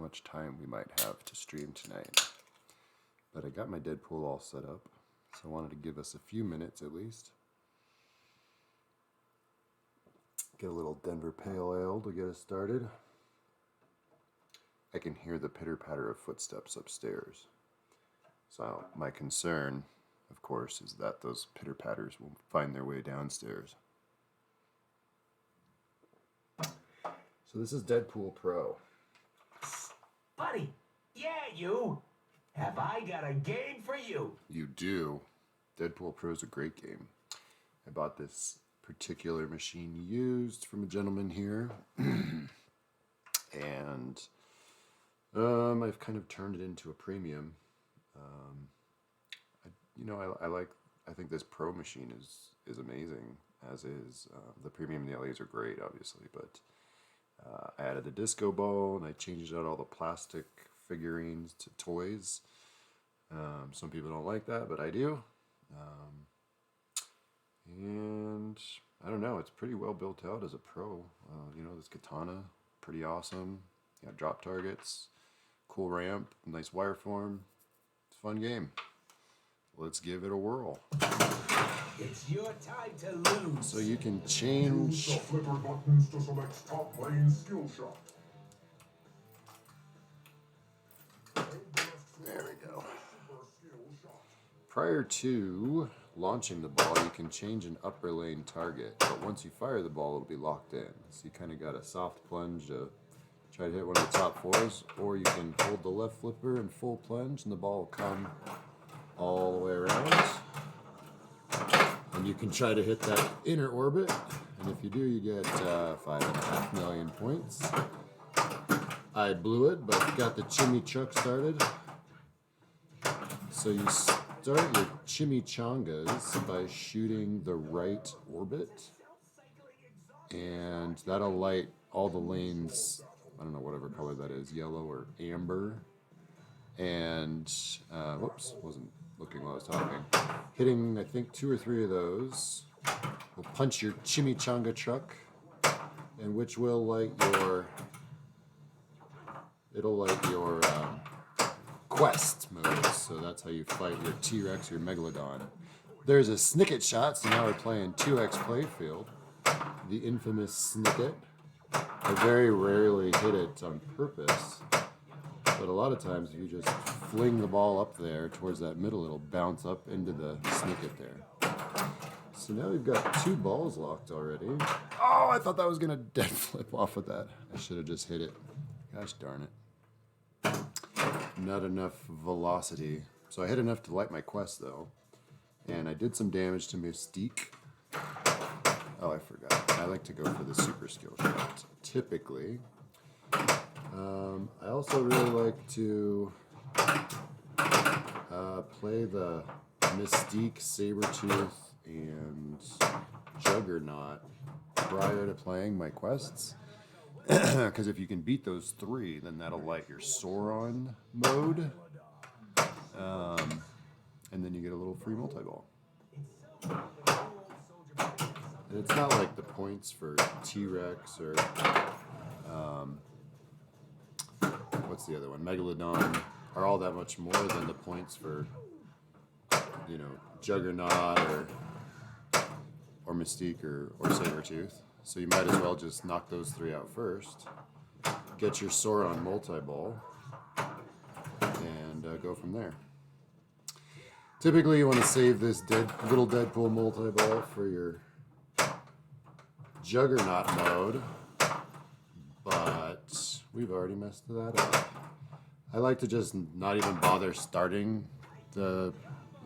much time we might have to stream tonight. But I got my DeadPool all set up, so I wanted to give us a few minutes at least. Get a little Denver Pale Ale to get us started. I can hear the pitter-patter of footsteps upstairs. So my concern, of course, is that those pitter-patters will find their way downstairs. So this is DeadPool Pro. Buddy, yeah, you. Have I got a game for you? You do. DeadPool Pro is a great game. I bought this particular machine used from a gentleman here. And I've kind of turned it into a premium. I think this Pro machine is amazing, as is the premium and the LEs are great, obviously, but I added a disco ball and I changed out all the plastic figurines to toys. Some people don't like that, but I do. And I don't know, it's pretty well built out as a Pro. This katana, pretty awesome. Got drop targets, cool ramp, nice wire form. It's a fun game. Let's give it a whirl. It's your time to lose. So you can change. Use the flipper buttons to select top lane skill shot. There we go. Prior to launching the ball, you can change an upper lane target, but once you fire the ball, it'll be locked in. So you kind of got a soft plunge to try to hit one of the top fours, or you can hold the left flipper and full plunge, and the ball will come all the way around. And you can try to hit that inner orbit, and if you do, you get 5.5 million points. I blew it, but got the chimichurri started. So you start your chimichangas by shooting the right orbit, and that'll light all the lanes, I don't know, whatever color that is, yellow or amber. And, whoops, wasn't looking while I was talking. Hitting, I think, 2 or 3 of those will punch your chimichanga truck, and which will light your, quest mode. So that's how you fight your T-Rex or Megalodon. There's a Snicket shot, so now we're playing 2x playfield. The infamous Snicket. I very rarely hit it on purpose, but a lot of times if you just fling the ball up there towards that middle, it'll bounce up into the Snicket there. So now we've got 2 balls locked already. Oh, I thought that was going to dead flip off of that. I should have just hit it. Gosh darn it. Not enough velocity. So I hit enough to light my quest though. And I did some damage to Mystique. Oh, I forgot. I like to go for the super skill shot, typically. I also really like to play the Mystique, Sabretooth, and Juggernaut prior to playing my quests. Because if you can beat those 3, then that'll light your Sauron mode. And then you get a little free multi-ball. And it's not like the points for T-Rex or what's the other one? Megalodon are all that much more than the points for, Juggernaut or Mystique or Sabretooth. So you might as well just knock those 3 out first, get your Sauron multi-ball, and go from there. Typically you want to save this little DeadPool multi-ball for your Juggernaut mode, but we've already messed that up. I like to just not even bother starting the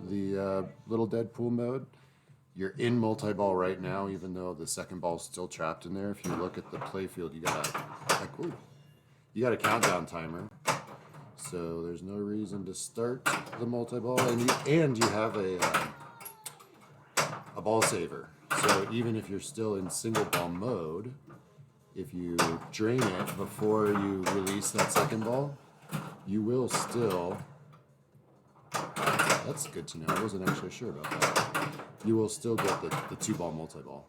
little DeadPool mode. You're in multi-ball right now, even though the second ball's still trapped in there. If you look at the playfield, you got a countdown timer. So there's no reason to start the multi-ball, and you have a ball saver. So even if you're still in single ball mode, if you drain it before you release that second ball, you will still. That's good to know. I wasn't actually sure about that. You will still get the 2-ball multi-ball.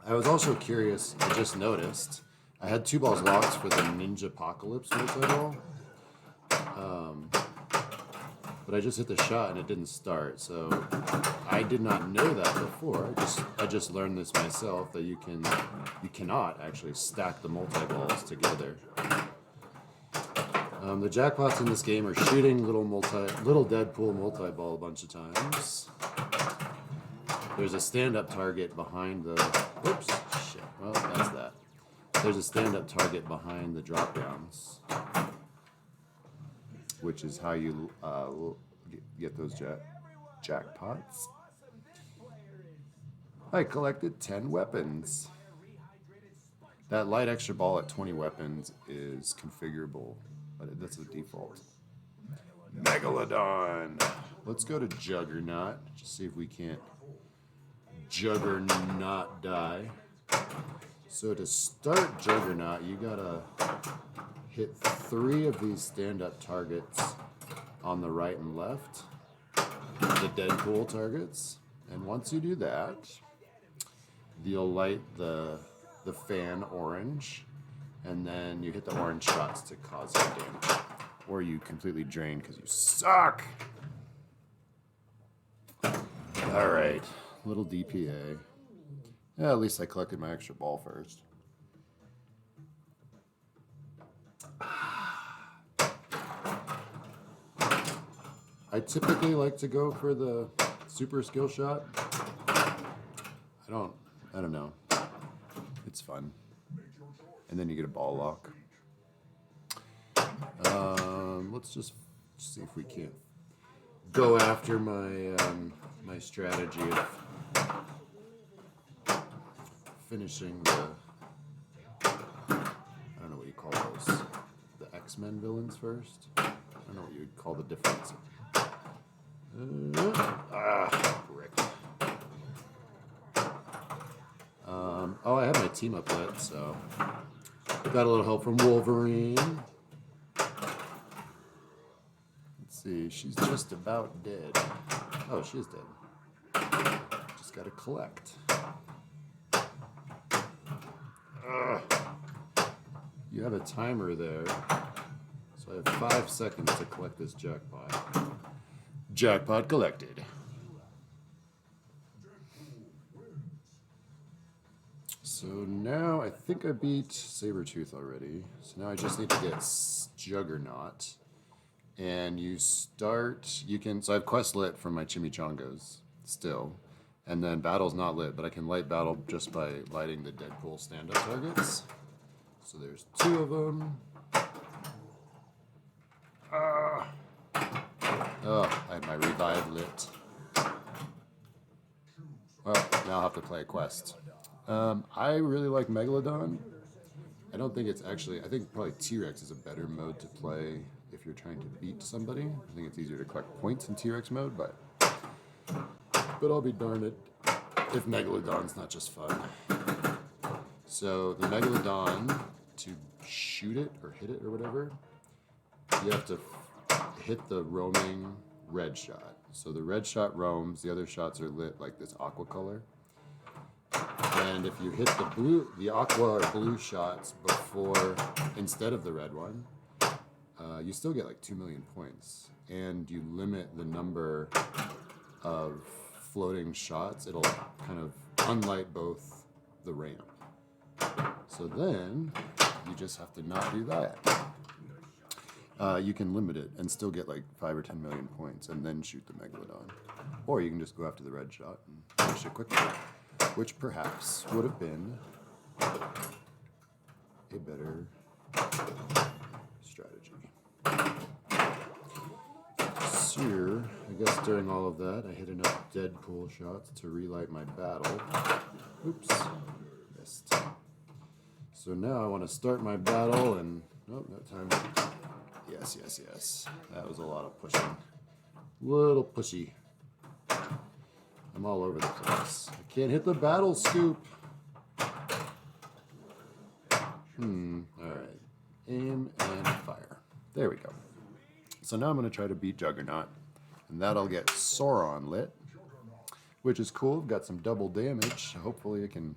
I was also curious, I just noticed, I had 2 balls locked for the Ninja Apocalypse multi-ball. But I just hit the shot and it didn't start, so I did not know that before. I just learned this myself, that you cannot actually stack the multi-balls together. The jackpots in this game are shooting little DeadPool multi-ball a bunch of times. There's a stand-up target behind the. Oops, shit. Well, that's that. There's a stand-up target behind the drop-downs, which is how you get those jackpots. I collected 10 weapons. That light extra ball at 20 weapons is configurable, but that's the default. Megalodon. Let's go to Juggernaut. Just see if we can't Juggernaut die. So to start Juggernaut, you gotta hit 3 of these stand-up targets on the right and left, the DeadPool targets. And once you do that, you'll light the fan orange, and then you hit the orange shots to cause some damage. Or you completely drain because you suck. Alright, little DPA. Yeah, at least I collected my extra ball first. I typically like to go for the super skill shot. I don't know. It's fun. And then you get a ball lock. Let's just see if we can't go after my my strategy of finishing the, I don't know what you call those, the X-Men villains first. I don't know what you would call the difference. Brick. Oh, I have my team up lit, so got a little help from Wolverine. Let's see, she's just about dead. Oh, she is dead. Just gotta collect. You have a timer there, so I have 5 seconds to collect this jackpot. Jackpot collected. So now I think I beat Sabretooth already. So now I just need to get Juggernaut. And you can, so I have quest lit from my chimichangas still. And then battle's not lit, but I can light battle just by lighting the DeadPool stand-up targets. So there's 2 of them. Oh, I have my revive lit. Well, now I'll have to play a quest. I really like Megalodon. I don't think it's actually, I think probably T-Rex is a better mode to play if you're trying to beat somebody. I think it's easier to collect points in T-Rex mode, but I'll be darned if Megalodon's not just fun. So the Megalodon, to shoot it or hit it or whatever, you have to hit the roaming red shot. So the red shot roams, the other shots are lit like this aqua color. And if you hit the aqua or blue shots instead of the red one, you still get like 2 million points. And you limit the number of floating shots. It'll kind of unlight both the ramp. So then you just have to not do that. You can limit it and still get like 5 or 10 million points and then shoot the Megalodon. Or you can just go after the red shot and finish it quickly, which perhaps would have been a better strategy. So, I guess during all of that, I hit enough DeadPool shots to relight my battle. Oops, missed. So now I want to start my battle and, oh, that time. Yes. That was a lot of pushing. Little pushy. I'm all over the place. I can't hit the battle scoop. Alright. Aim and fire. There we go. So now I'm going to try to beat Juggernaut. And that'll get Sauron lit. Which is cool. I've got some double damage. Hopefully I can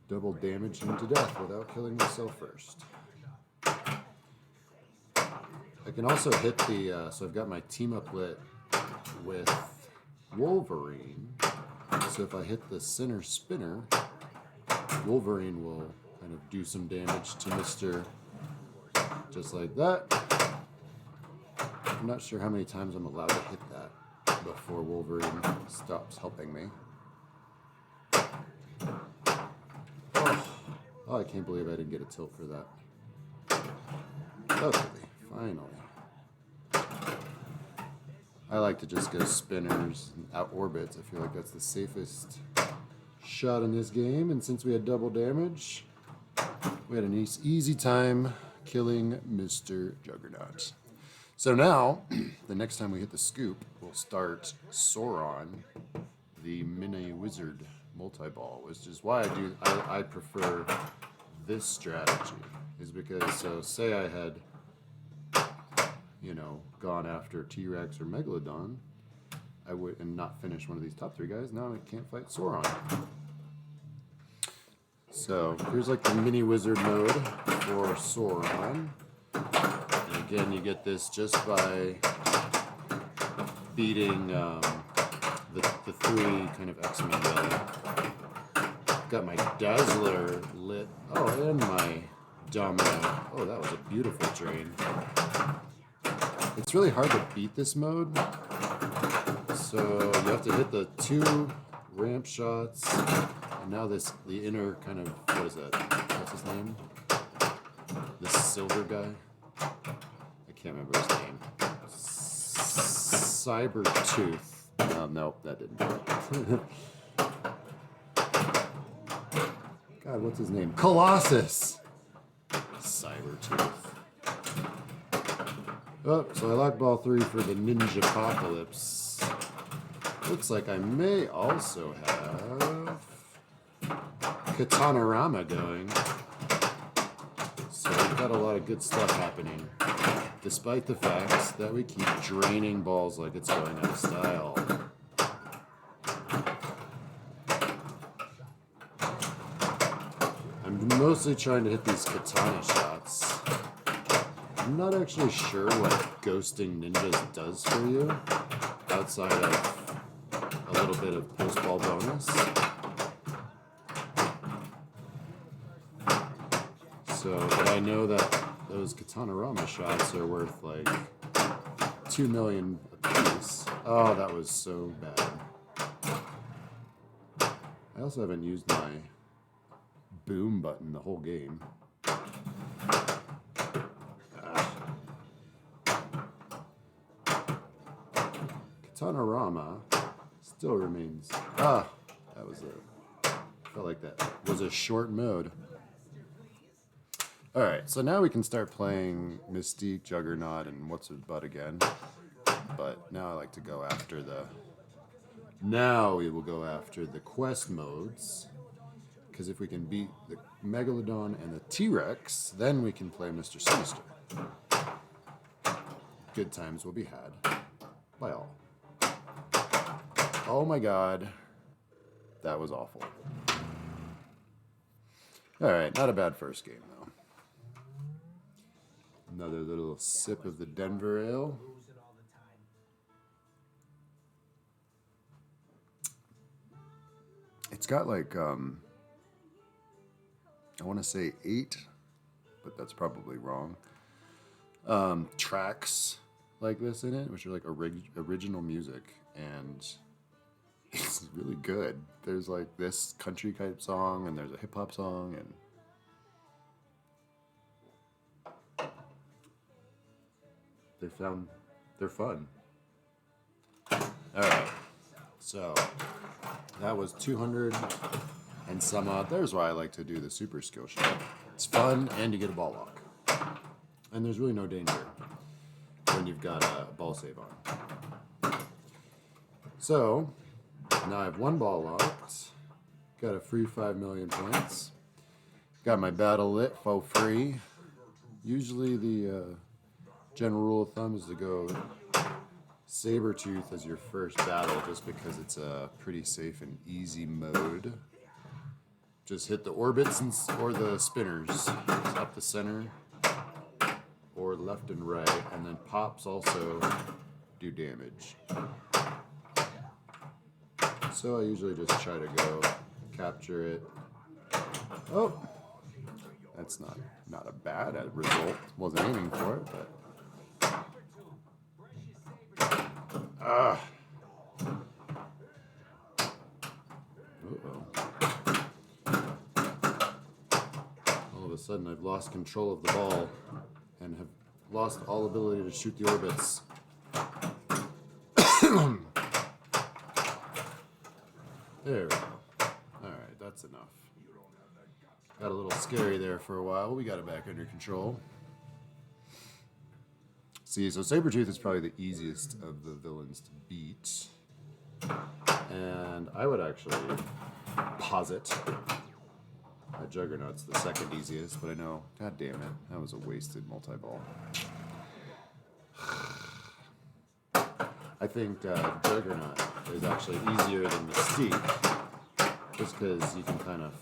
double damage him to death without killing myself first. I can also hit the, so I've got my team up lit with Wolverine. So if I hit the center spinner, Wolverine will kind of do some damage to Mr. just like that. I'm not sure how many times I'm allowed to hit that before Wolverine stops helping me. Oh, I can't believe I didn't get a tilt for that. Okay, finally. I like to just go spinners and out orbits. I feel like that's the safest shot in this game. And since we had double damage, we had an easy time killing Mr. Juggernaut. So now, the next time we hit the scoop, we'll start Sauron, the mini wizard multi-ball, which is why I prefer this strategy, is because, so say I had, you know, gone after T-Rex or Megalodon, I would, and not finish one of these top three guys, now I can't fight Sauron. So here's like the mini wizard mode for Sauron. And again, you get this just by beating the three kind of X-Men guy. Got my Dazzler lit. Oh, and my Domino. Oh, that was a beautiful drain. It's really hard to beat this mode. So you have to hit the 2 ramp shots. And now the inner kind of, what is that? What's his name? The silver guy? I can't remember his name. Cybertooth. Nope, that didn't do it. God, what's his name? Colossus! Cybertooth. Oh, so I locked ball 3 for the Ninja Apocalypse. Looks like I may also have Katanarama going. So we've got a lot of good stuff happening, despite the fact that we keep draining balls like it's going out of style. I'm mostly trying to hit these katana shots. I'm not actually sure what ghosting ninjas does for you, outside of a little bit of post-ball bonus. So, but I know that those Katanarama shots are worth like 2 million apiece. Oh, that was so bad. I also haven't used my boom button the whole game. Katanarama still remains. That was felt like that was a short mode. Alright, so now we can start playing Mystique, Juggernaut, and what's his butt again. But now I like to go after now we will go after the quest modes. Because if we can beat the Megalodon and the T-Rex, then we can play Mr. Sinister. Good times will be had by all. Oh my god. That was awful. Alright, not a bad first game though. Another little sip of the Denver Ale. It's got like, I want to say 8, but that's probably wrong. Tracks like this in it, which are like original music, and it's really good. There's like this country type song, and there's a hip hop song, and they're fun. All right, so that was 200 and some odd. There's why I like to do the super skill shot. It's fun, and you get a ball lock, and there's really no danger when you've got a ball save on. So now I have 1 ball locked. Got a free 5 million points. Got my battle lit for free. Usually the general rule of thumb is to go Sabertooth as your first battle, just because it's a pretty safe and easy mode. just hit the orbits or the spinners up the center or left and right, and then pops also do damage. So I usually just try to go capture it. Oh, that's not a bad result. Wasn't aiming for it, but all of a sudden I've lost control of the ball and have lost all ability to shoot the orbits. There we go. Alright, that's enough. Got a little scary there for a while. We got it back under control. See, so Sabretooth is probably the easiest of the villains to beat. And I would actually posit that Juggernaut's the second easiest, but I know, god damn it, that was a wasted multi-ball. I think Juggernaut is actually easier than Mystique, just because you can kind of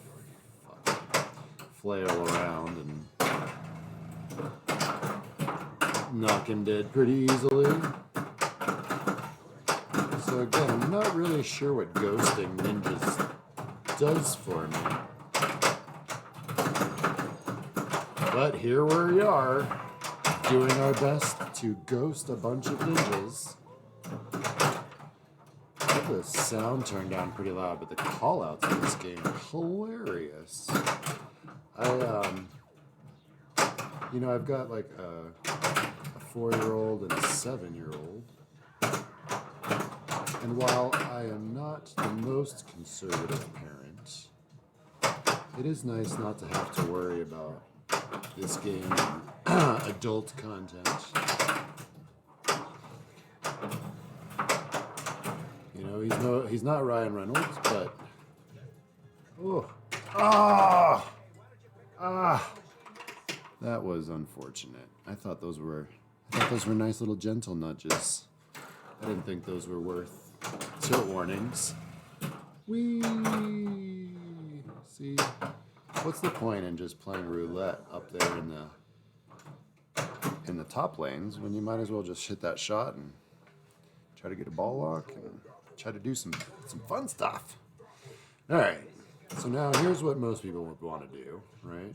flail around and knock him dead pretty easily. So again, I'm not really sure what ghosting ninjas does for me. But here we are, doing our best to ghost a bunch of ninjas. I have the sound turned down pretty loud, but the call-outs in this game are hilarious. I've got like a 4-year-old and a 7-year-old. And while I am not the most conservative parent, it is nice not to have to worry about this game and adult content. He's not Ryan Reynolds, but that was unfortunate. I thought those were nice little gentle nudges. I didn't think those were worth tilt warnings. Whee! See, what's the point in just playing roulette up there in the top lanes when you might as well just hit that shot and try to get a ball lock and try to do some fun stuff. All right. So now here's what most people would want to do, right?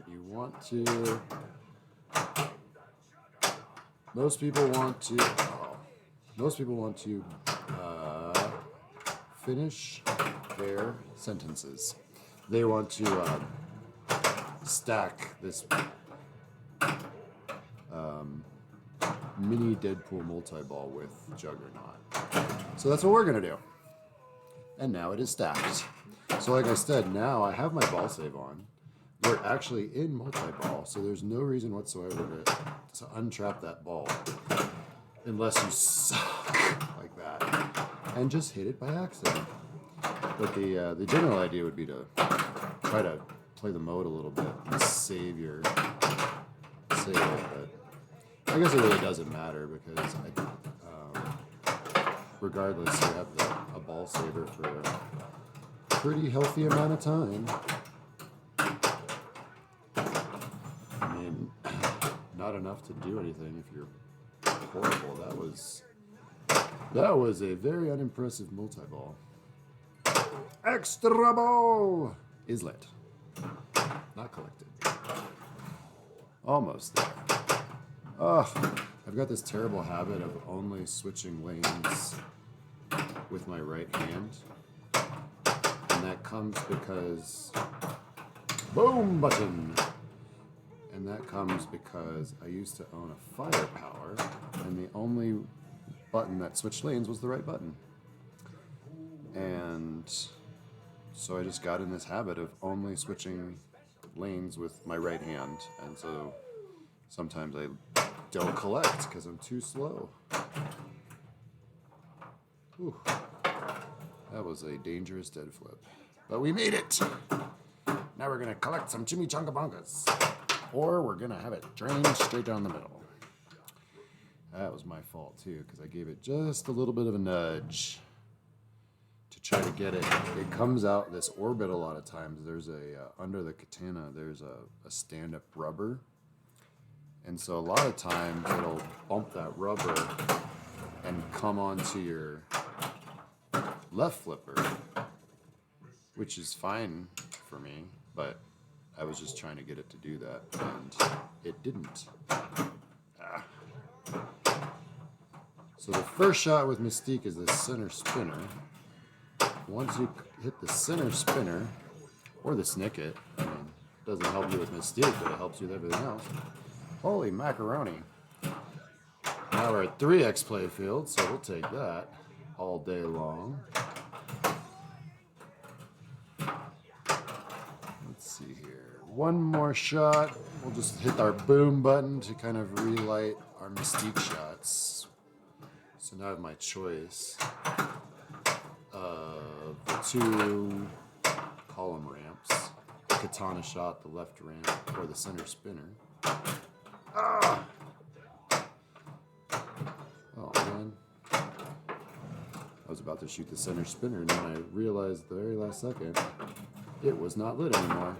Most people want to finish their sentences. They want to stack this mini DeadPool multi-ball with Juggernaut. So that's what we're going to do. And now it is stacked. So like I said, now I have my ball save on. We're actually in multi-ball, so there's no reason whatsoever to untrap that ball. Unless you suck like that. And just hit it by accident. But the general idea would be to try to play the mode a little bit and save it. But I guess it really doesn't matter because regardless, you have a ball saver for a pretty healthy amount of time. I mean, not enough to do anything if you're horrible. That was a very unimpressive multi-ball. Extra ball is lit. Not collected. Almost there. I've got this terrible habit of only switching lanes with my right hand. And that comes because... Boom button! And that comes because I used to own a firepower, and the only button that switched lanes was the right button. And so I just got in this habit of only switching lanes with my right hand, and so sometimes I don't collect because I'm too slow. Whew. That was a dangerous dead flip. But we made it! Now we're gonna collect some chimichangas. Or we're gonna have it drained straight down the middle. That was my fault too, because I gave it just a little bit of a nudge to try to get it. It comes out this orbit a lot of times. There's a under the katana. There's a stand-up rubber, and so a lot of times it'll bump that rubber and come onto your left flipper, which is fine for me, but I was just trying to get it to do that, and it didn't. Ah. So the first shot with Mystique is the center spinner. Once you hit the center spinner, or the snicket, I mean, it doesn't help you with Mystique, but it helps you with everything else. Holy macaroni. Now we're at 3x playfield, so we'll take that all day long. Let's see here. One more shot. We'll just hit our boom button to kind of relight our Mystique shots. So now I have my choice of the 2 column ramps, the katana shot, the left ramp, or the center spinner. Ah! Oh man. I was about to shoot the center spinner and then I realized the very last second it was not lit anymore.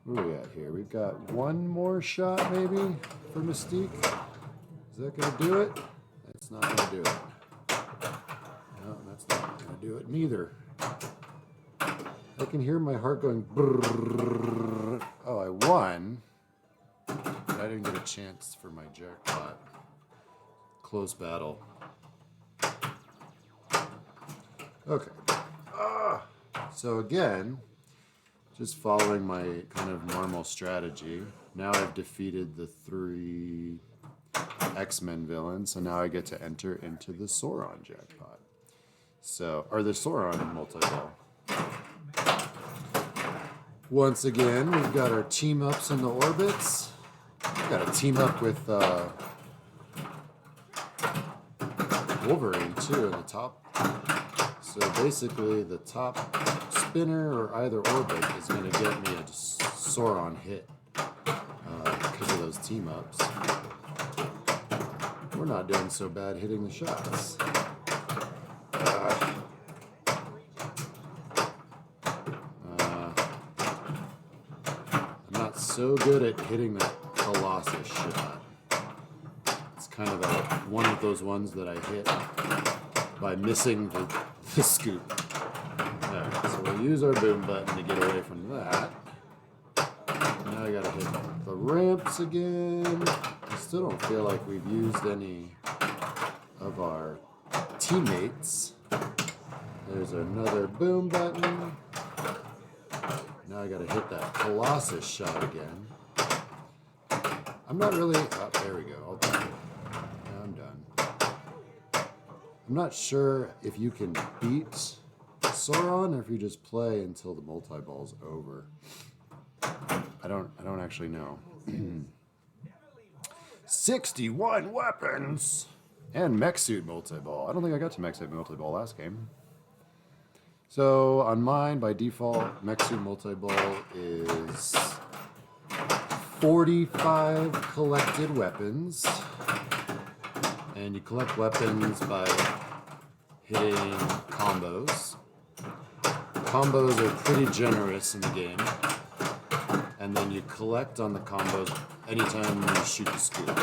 What do we got here? We've got one more shot maybe for Mystique. Is that going to do it? That's not going to do it. No, that's not going to do it neither. I can hear my heart going brrrr. Oh, I won. But I didn't get a chance for my jackpot. Close battle. Okay. So again, just following my kind of normal strategy. Now I've defeated the 3 X-Men villains, so now I get to enter into the Sauron jackpot. So, or the Sauron multi-ball. Once again, we've got our team-ups in the orbits. We've got to team up with Wolverine, too, in the top. So basically, the top spinner or either orbit is going to get me a Sauron hit because of those team-ups. We're not doing so bad hitting the shots. I'm not so good at hitting that Colossus shot. It's kind of one of those ones that I hit by missing the scoop. Alright, so we'll use our boom button to get away from that. Now I gotta hit the ramps again. I still don't feel like we've used any of our teammates. There's another boom button. Now I gotta hit that Colossus shot again. I'm not really... Oh, there we go. I'll do it. Now I'm done. I'm not sure if you can beat Sauron or if you just play until the multi-ball's over. I don't actually know. 61 weapons and mech suit multi-ball. I don't think I got to mech suit multi-ball last game. So on mine, by default, mech suit multi-ball is 45 collected weapons. And you collect weapons by hitting combos. Combos are pretty generous in the game. And then you collect on the combos anytime you shoot the scoop.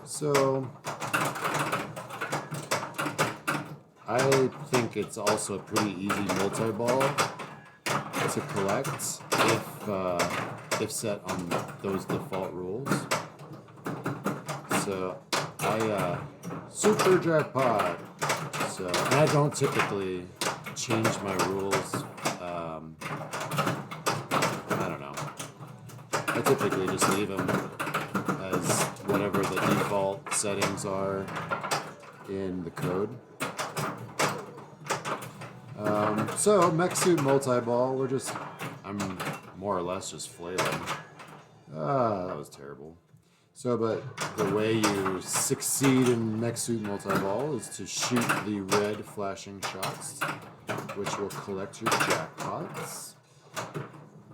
So I think it's also a pretty easy multi-ball to collect if set on those default rules. So I super jackpot. So and I don't typically change my rules. I don't know. I typically just leave them as whatever the default settings are in the code. So mech suit multi-ball, I'm more or less just flailing. That was terrible. So, but the way you succeed in mech suit multi-ball is to shoot the red flashing shots, which will collect your jackpots.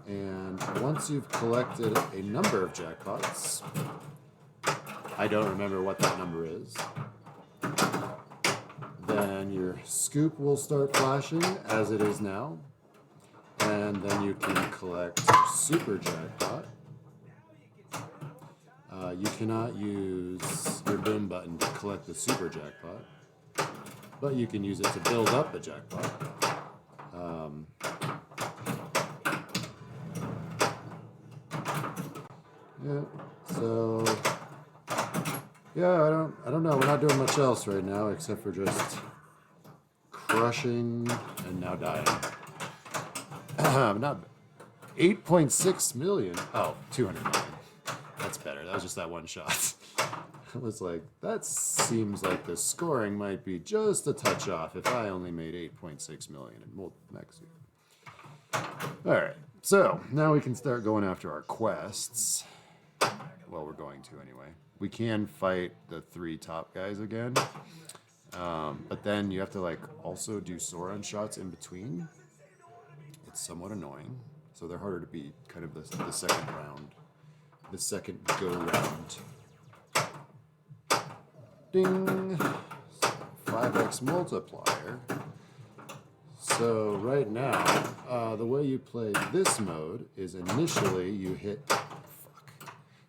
And once you've collected a number of jackpots, I don't remember what that number is. Then your scoop will start flashing as it is now. And then you can collect Super Jackpot. You cannot use your boom button to collect the Super Jackpot, but you can use it to build up a jackpot. Yeah, so yeah, I don't know. We're not doing much else right now except for just crushing and now dying. Not 8.6 million. Oh, 200 million. That's better. That was just that one shot. I was like, that seems like the scoring might be just a touch off if I only made 8.6 million in next year. All right, so now we can start going after our quests. Well, we're going to anyway. We can fight the 3 top guys again, but then you have to like also do Sauron shots in between. It's somewhat annoying, so they're harder to beat. Kind of the second round, the second go round. Ding! 5x multiplier. So right now, the way you play this mode is initially you hit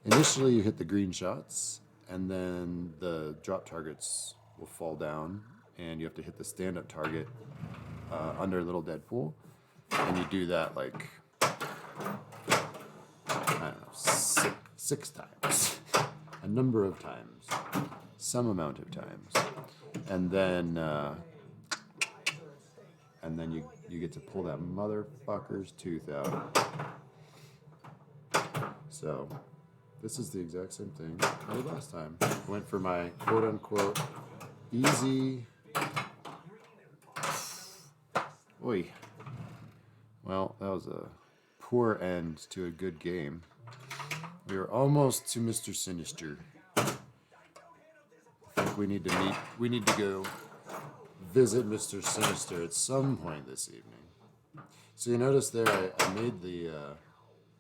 the green shots, and then the drop targets will fall down, and you have to hit the stand-up target under little DeadPool, and you do that like, I don't know, six times, a number of times, some amount of times, and then you get to pull that motherfucker's tooth out. So this is the exact same thing I did last time. I went for my quote-unquote easy. Oi. Well, that was a poor end to a good game. We were almost to Mr. Sinister. I think we need to meet. We need to go visit Mr. Sinister at some point this evening. So you notice there, I made the.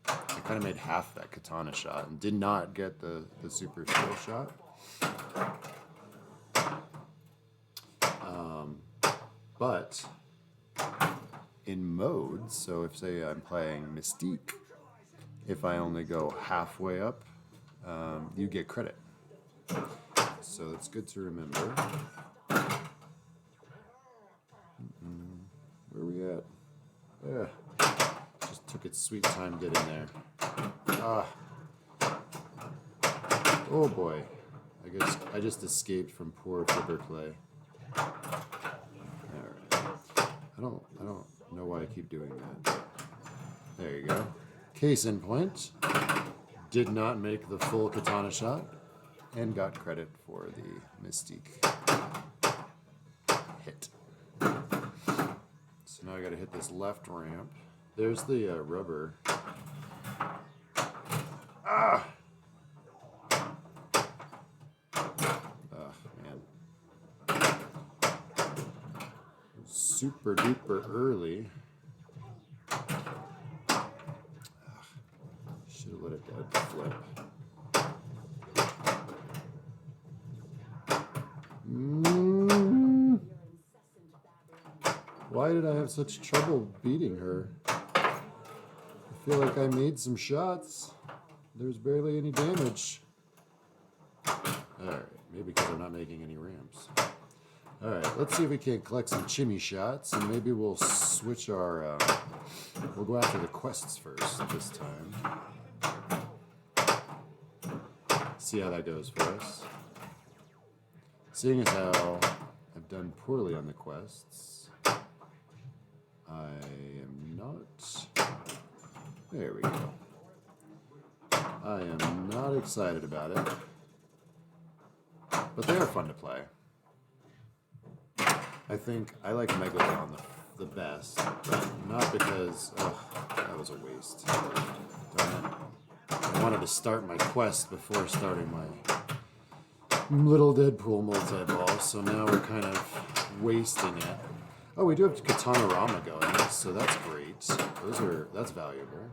I kind of made half that katana shot and did not get the super skill shot. But in modes, so if say I'm playing Mystique, if I only go halfway up, you get credit. So it's good to remember. Where are we at? Yeah. Just took its sweet time getting there. Ah. Oh boy. I guess I just escaped from poor flipper play. Alright. I don't know why I keep doing that. There you go. Case in point. Did not make the full katana shot and got credit for the Mystique hit. So now I gotta hit this left ramp. There's the rubber. Ah! Oh, man. Super duper early. Should have let it dead flip. Why did I have such trouble beating her? I feel like I made some shots. There's barely any damage. Alright, maybe because I'm not making any ramps. Alright, let's see if we can collect some Chimis shots, and maybe we'll switch our... we'll go after the quests first this time. See how that goes for us. Seeing as how I've done poorly on the quests, I am not... There we go. I am not excited about it. But they are fun to play. I think I like Megalodon the best, but not because... that was a waste. Darn it. I wanted to start my quest before starting my little DeadPool multi-ball, so now we're kind of wasting it. Oh, we do have Katana Rama going, so that's great. That's valuable.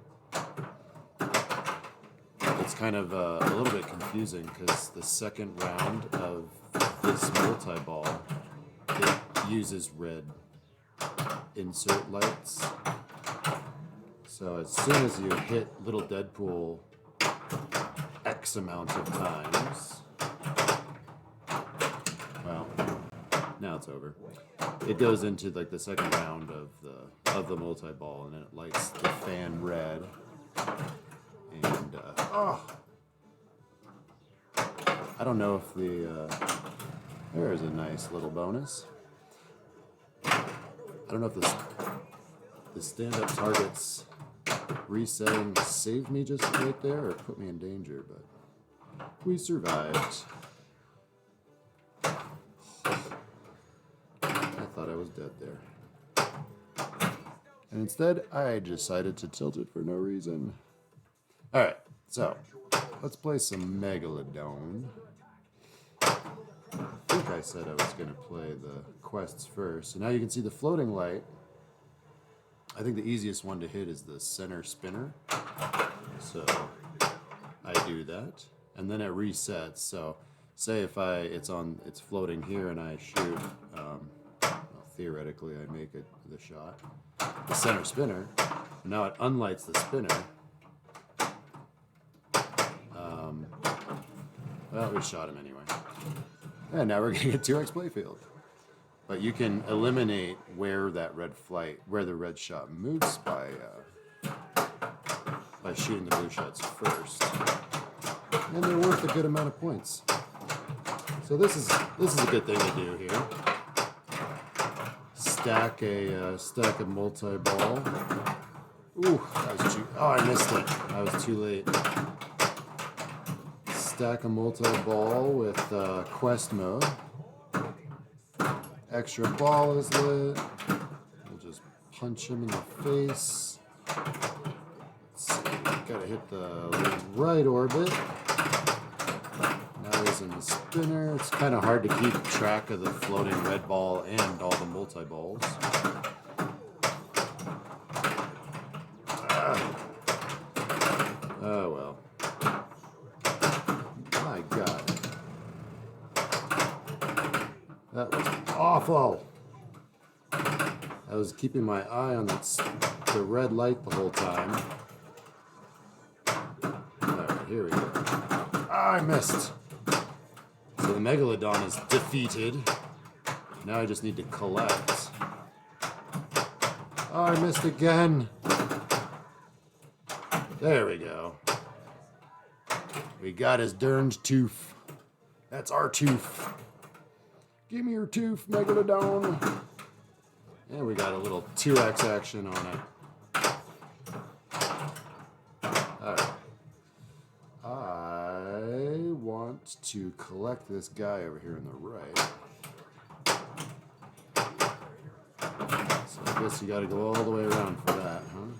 The it's kind of a little bit confusing because the second round of this multi-ball, it uses red insert lights. So as soon as you hit little DeadPool X amount of times, well, now it's over. It goes into like the second round of the multi-ball, and then it lights the fan red. And I don't know if there's a nice little bonus. I don't know if the stand-up targets resetting saved me just right there or put me in danger, but we survived. I thought I was dead there. And instead, I decided to tilt it for no reason. Alright, so let's play some Megalodon. I think I said I was going to play the quests first. So now you can see the floating light. I think the easiest one to hit is the center spinner. So I do that. And then it resets. So say if it's floating here and I shoot, well, theoretically I make it the shot. The center spinner. And now it unlights the spinner. Well, we shot him anyway. And now we're getting a 2x playfield. But you can eliminate where the red shot moves by shooting the blue shots first. And they're worth a good amount of points. So this is a good thing to do here. Stack a multi-ball. Ooh, I missed it. I was too late. Stack a multi-ball with quest mode. Extra ball is lit. We'll just punch him in the face. Let's see, gotta hit the right orbit. Now he's in the spinner. It's kind of hard to keep track of the floating red ball and all the multi-balls. Oh well. My God. That was awful. I was keeping my eye on the red light the whole time. Alright, here we go. I missed. So the Megalodon is defeated. Now I just need to collect. Oh, I missed again. There we go. We got his derned tooth. That's our tooth. Give me your tooth, Megalodon. And we got a little 2x action on it. Alright. I want to collect this guy over here on the right. So I guess you gotta go all the way around for that, huh?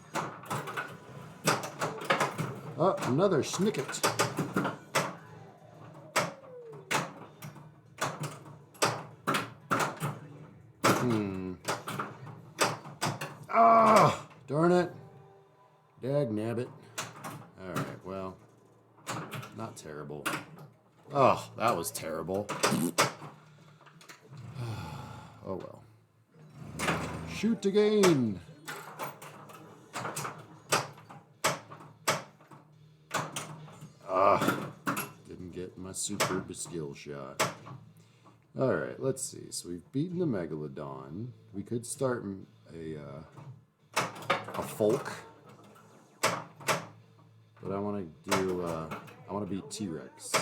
Oh, another snicket. Ah, darn it. Dag nabbit. Alright, well, not terrible. Oh, that was terrible. Oh well. Shoot again. Didn't get my super skill shot. Alright, let's see. So we've beaten the Megalodon. We could start a folk. But I want to beat T-Rex.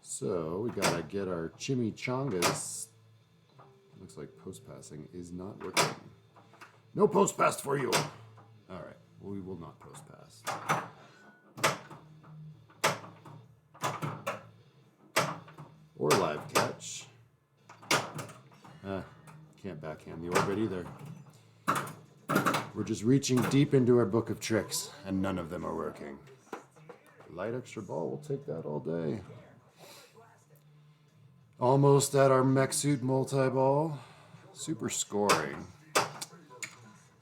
So we gotta get our chimichangas. Looks like post passing is not working. No post pass for you. Alright, we will not post pass. Or live catch. Can't backhand the orbit either. We're just reaching deep into our book of tricks, and none of them are working. Light extra ball, we'll take that all day. Almost at our mech suit multi-ball. Super scoring.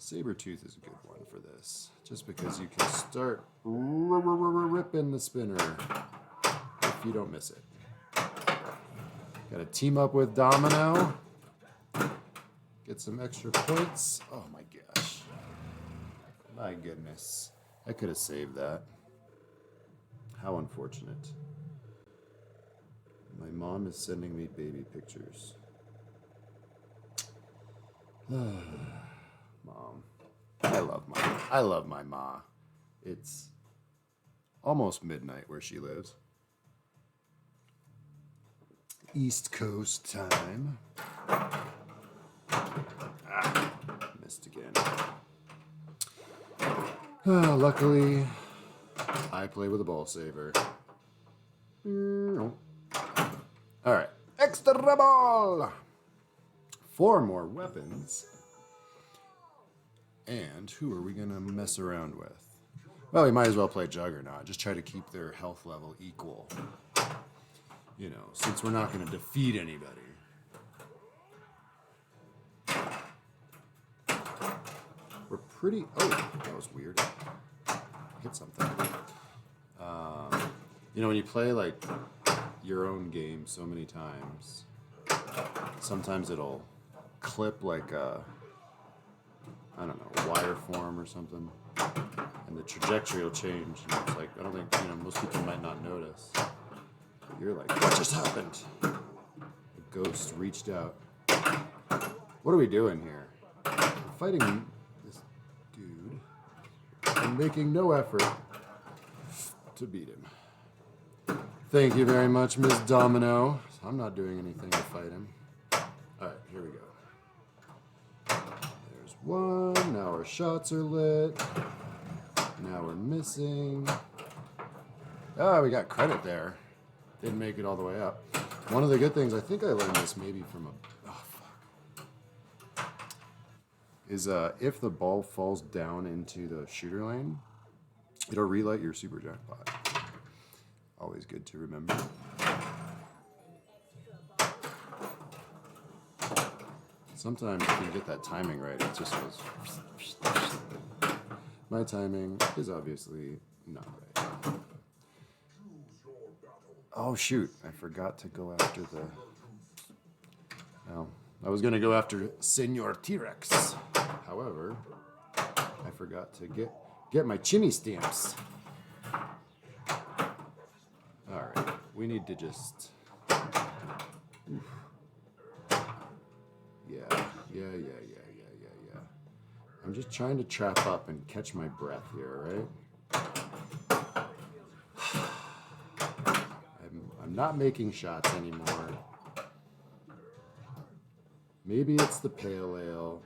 Sabertooth is a good one for this. Just because you can start ripping the spinner if you don't miss it. Gotta team up with Domino. Get some extra points. Oh my gosh. My goodness. I could have saved that. How unfortunate. My mom is sending me baby pictures. Mom. I love my ma. It's almost midnight where she lives. East Coast time. Missed again. Luckily, I play with a ball saver. Alright, extra ball! 4 more weapons. And who are we going to mess around with? Well, we might as well play Juggernaut. Just try to keep their health level equal. You know, since we're not going to defeat anybody. We're pretty... Oh, that was weird. Hit something. You know, when you play, like, your own game so many times, sometimes it'll clip, like, a... I don't know, wire form or something, and the trajectory will change. And it's like, I don't think, you know, most people might not notice. But you're like, what just happened? A ghost reached out. What are we doing here? We're fighting this dude and making no effort to beat him. Thank you very much, Miss Domino. I'm not doing anything to fight him. Alright, here we go. One, now our shots are lit. Now we're missing. Oh, we got credit there. Didn't make it all the way up. One of the good things, I think I learned this maybe from a... Oh, fuck. Is if the ball falls down into the shooter lane, it'll relight your super jackpot. Always good to remember. Sometimes if you get that timing right, it just goes... My timing is obviously not right. Oh, shoot. I forgot to go after the... Well, I was going to go after Senor T-Rex. However, I forgot to get my Chimis stamps. All right. We need to just... Oof. Yeah. I'm just trying to trap up and catch my breath here, right? I'm not making shots anymore. Maybe it's the pale ale.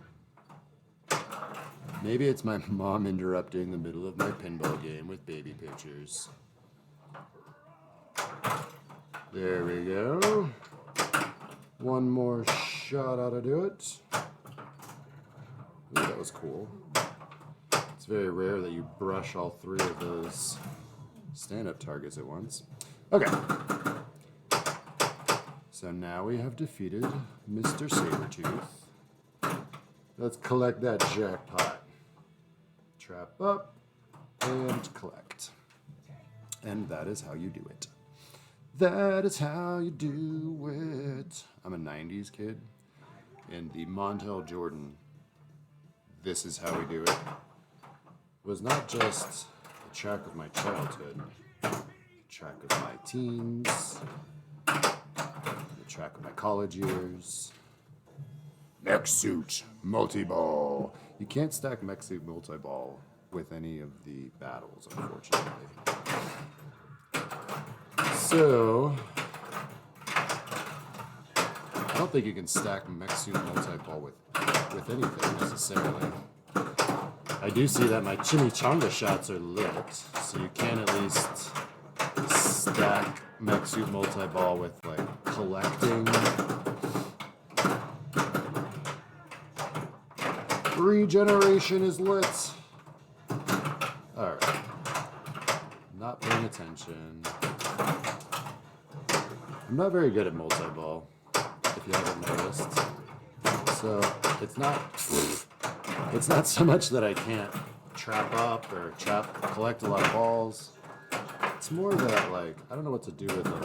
Maybe it's my mom interrupting the middle of my pinball game with baby pictures. There we go. One more shot ought to do it. Ooh, that was cool. It's very rare that you brush all 3 of those stand-up targets at once. Okay. So now we have defeated Mr. Sabretooth. Let's collect that jackpot. Trap up and collect. And that is how you do it. That is how you do it. I'm a 90s kid. And the Montel Jordan, This Is How We Do It, was not just a track of my childhood, a track of my teens, a track of my college years. Mech Suit Multi-Ball. You can't stack Mech Suit Multi-Ball with any of the battles, unfortunately. So, I don't think you can stack Mech Suit Multi-Ball with anything necessarily. I do see that my chimichanga shots are lit, so you can at least stack Mech Suit Multi-Ball with, like, collecting. Regeneration is lit. Alright. Not paying attention. I'm not very good at multi-ball, if you haven't noticed. So it's not so much that I can't trap up or collect a lot of balls. It's more that, like, I don't know what to do with them.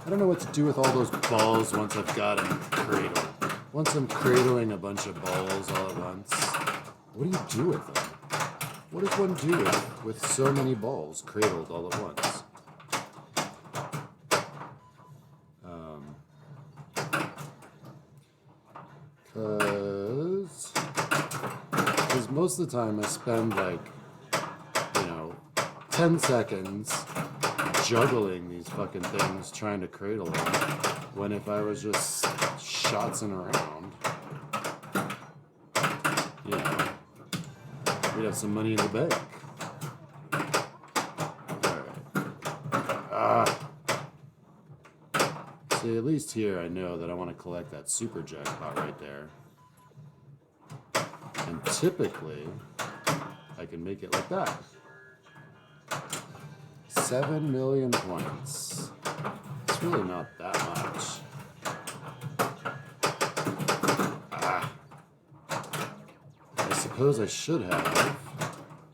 I don't know what to do with all those balls once I've got them cradled. Once I'm cradling a bunch of balls all at once, what do you do with them? What does one do with so many balls cradled all at once? Because most of the time I spend like, 10 seconds juggling these fucking things trying to cradle them, when if I was just shotzing around, we'd have some money in the bank. Alright. See, at least here I know that I want to collect that super jackpot right there. And typically, I can make it like that. 7 million points. It's really not that much. I suppose I should have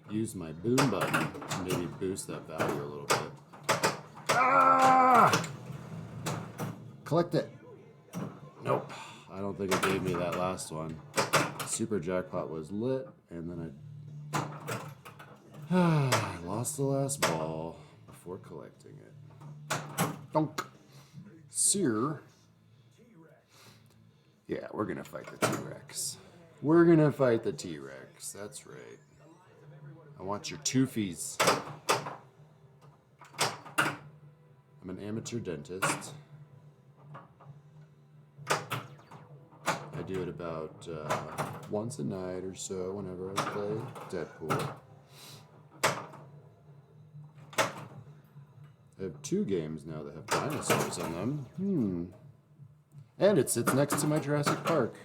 used my boom button to maybe boost that value a little bit. Collect it. Nope. I don't think it gave me that last one. Super jackpot was lit, and then I lost the last ball before collecting it. Donk. Sear. Yeah, we're gonna fight the T-Rex. We're gonna fight the T-Rex. That's right. I want your toofies. I'm an amateur dentist. I do it about once a night or so whenever I play DeadPool. I have 2 games now that have dinosaurs in them. And it sits next to my Jurassic Park.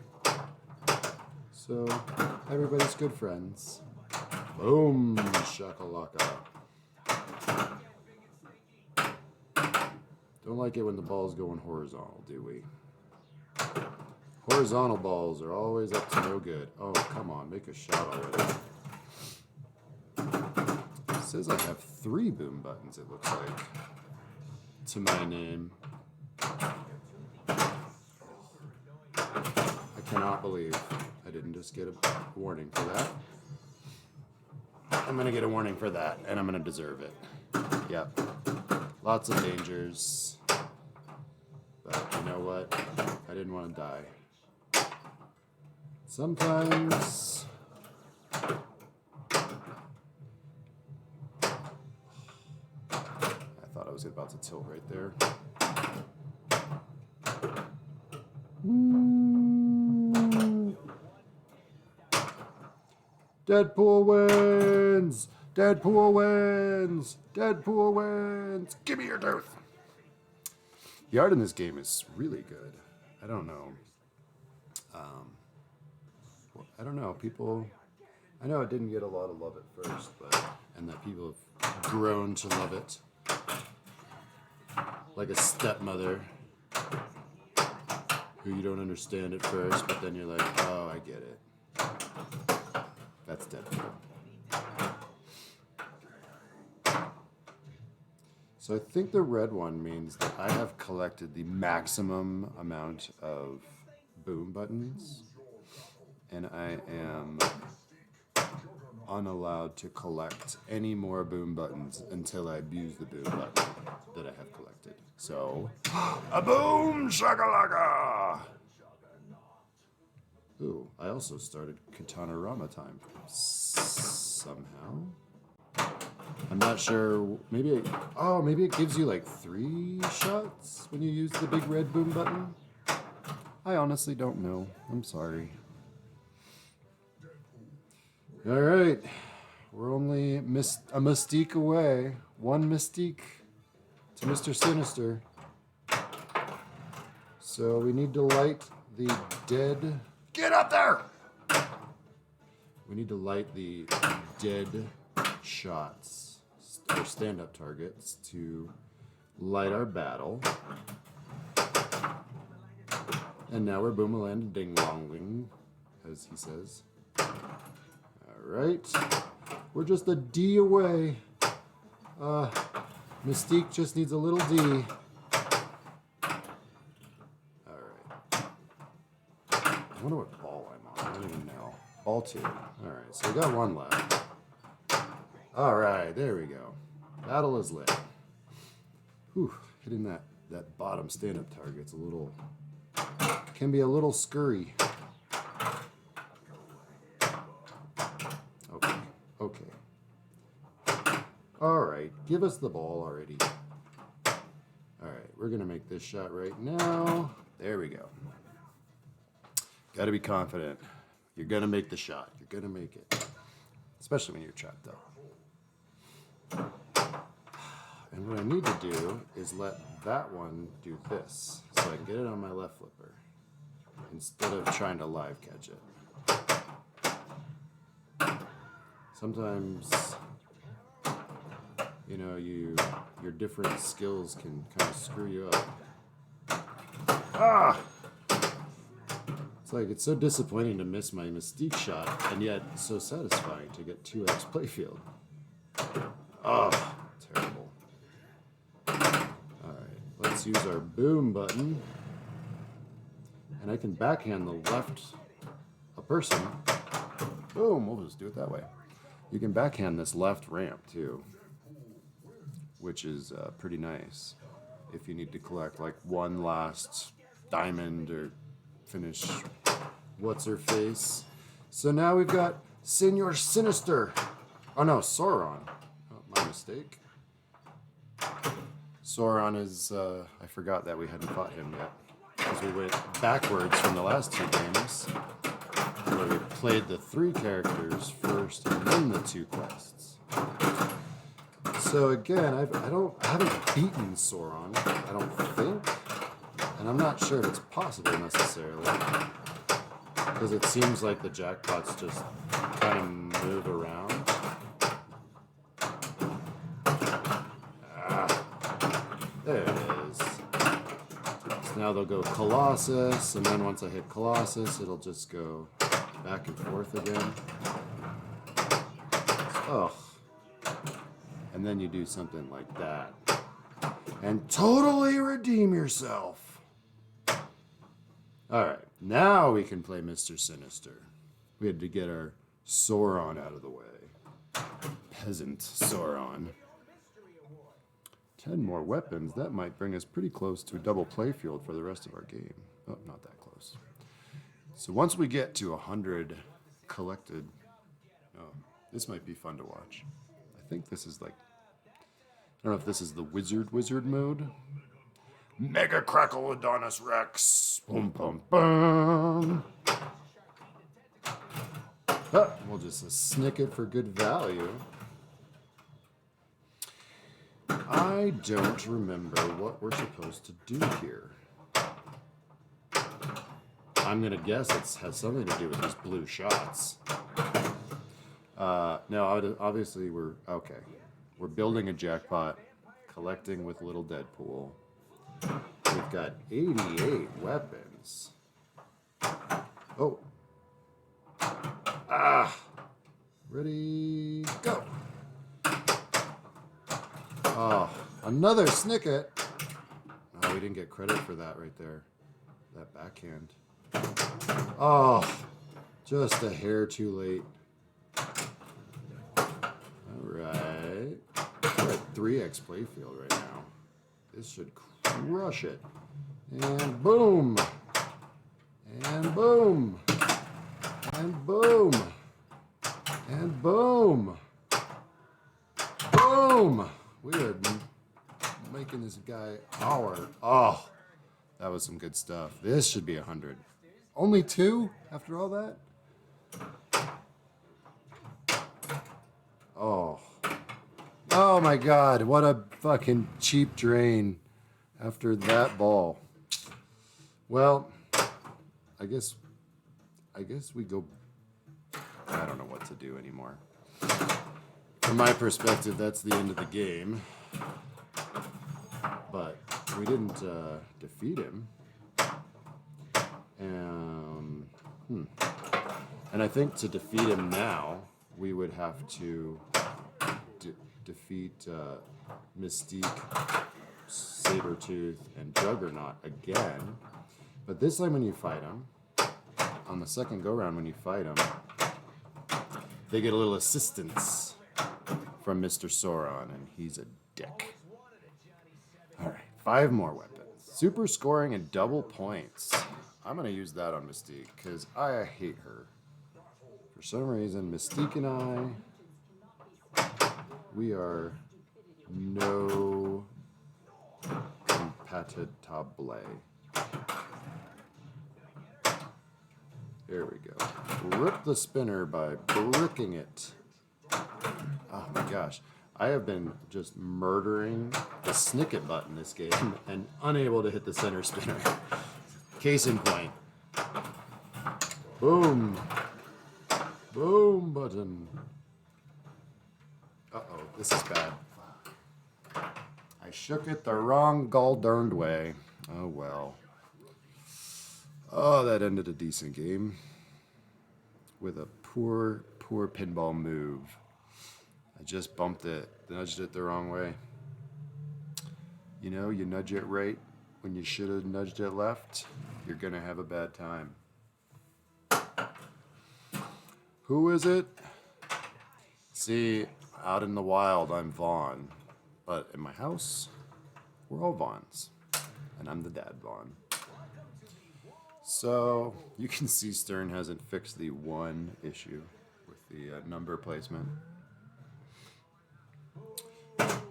So, everybody's good friends. Boom, shakalaka. Don't like it when the ball's going horizontal, do we? Horizontal balls are always up to no good. Oh, come on, make a shot already. It says I have 3 boom buttons, it looks like, to my name. I cannot believe I didn't just get a warning for that. I'm gonna get a warning for that, and I'm gonna deserve it. Yep. Lots of dangers. But you know what? I didn't want to die. Sometimes I thought I was about to tilt right there. DeadPool wins! DeadPool wins! DeadPool wins! Give me your tooth! The art in this game is really good. I don't know. People. I know it didn't get a lot of love at first, and that people have grown to love it. Like a stepmother who you don't understand at first, but then you're like, oh, I get it. That's DeadPool. So I think the red one means that I have collected the maximum amount of boom buttons, and I am unallowed to collect any more boom buttons until I abuse the boom button that I have collected. So, a boom shakalaka! Ooh, I also started Katana Rama time somehow. I'm not sure. Maybe it gives you like 3 shots when you use the big red boom button. I honestly don't know. I'm sorry. All right, we're only a mystique away. 1 mystique to Mr. Sinister. So we need to light the dead. Get up there! We need to light the dead shots, or stand-up targets, to light our battle. And now we're boomerang ding-longing, as he says. All right. We're just a D away. Mystique just needs a little D. Alright. I wonder what ball I'm on. I don't even know. Ball 2. Alright, so we got one left. Alright, there we go. Battle is lit. Whew, hitting that bottom stand-up target's a little... can be a little scurry. Okay, okay. Alright, give us the ball already. Alright, we're going to make this shot right now. There we go. Got to be confident. You're going to make the shot. You're going to make it. Especially when you're trapped up. And what I need to do is let that one do this, so I can get it on my left flipper, instead of trying to live catch it. Sometimes, you know, your different skills can kind of screw you up. Ah! It's like, it's so disappointing to miss my Mystique shot, and yet so satisfying to get 2x playfield. Oh, terrible. Let's use our boom button, and I can backhand the left a person. Boom, we'll just do it that way. You can backhand this left ramp too, which is pretty nice if you need to collect like one last diamond or finish what's her face. So now we've got Senor Sinister. Oh no, Sauron. Oh, my mistake. Sauron is, I forgot that we hadn't fought him yet, because we went backwards from the last 2 games, where we played the 3 characters first and then the 2 quests. So again, I haven't beaten Sauron, I don't think, and I'm not sure if it's possible necessarily, because it seems like the jackpots just kind of move around. There it is. So now they'll go Colossus, and then once I hit Colossus, it'll just go back and forth again. Oh. And then you do something like that. And totally redeem yourself. Alright, now we can play Mr. Sinister. We had to get our Sauron out of the way. Peasant Sauron. 10 more weapons, that might bring us pretty close to a double playfield for the rest of our game. Oh, not that close. So once we get to 100 collected, oh, this might be fun to watch. I think this is like, I don't know if this is the wizard mode. Mega Crackle Adonis Rex. Boom, boom, boom. Oh, we'll just snick it for good value. I don't remember what we're supposed to do here. I'm going to guess it has something to do with these blue shots. No, obviously we're... Okay. We're building a jackpot, collecting with little DeadPool. We've got 88 weapons. Oh. Ah. Ready, go. Oh, another snicket. Oh, we didn't get credit for that right there. That backhand. Oh, just a hair too late. All right. We're at 3x playfield right now. This should crush it. And boom. And boom. And boom. And boom. Boom. We are making this guy our... Oh, that was some good stuff. This should be 100. Only 2 after all that? Oh. Oh my God, what a fucking cheap drain after that ball. Well, I guess we go... I don't know what to do anymore. From my perspective, that's the end of the game. But we didn't defeat him. And I think to defeat him now, we would have to defeat Mystique, Sabretooth, and Juggernaut again. But this time when you fight them, on the second go-round when you fight them, they get a little assistance from Mr. Sauron, and he's a dick. Alright, 5 more weapons. Super scoring and double points. I'm going to use that on Mystique, because I hate her. For some reason, Mystique and we are no compatible. There we go. Rip the spinner by bricking it. Oh my gosh. I have been just murdering the snicket button this game and unable to hit the center spinner. Case in point. Boom. Boom button. Uh-oh, this is bad. I shook it the wrong gall-darned way. Oh well. Oh, that ended a decent game with a poor pinball move. I just bumped it, nudged it the wrong way. You know, you nudge it right when you should have nudged it left, you're gonna have a bad time. Who is it? See, out in the wild, I'm Vaughn, but in my house, we're all Vaughns, and I'm the dad Vaughn. So, you can see Stern hasn't fixed the one issue with the number placement.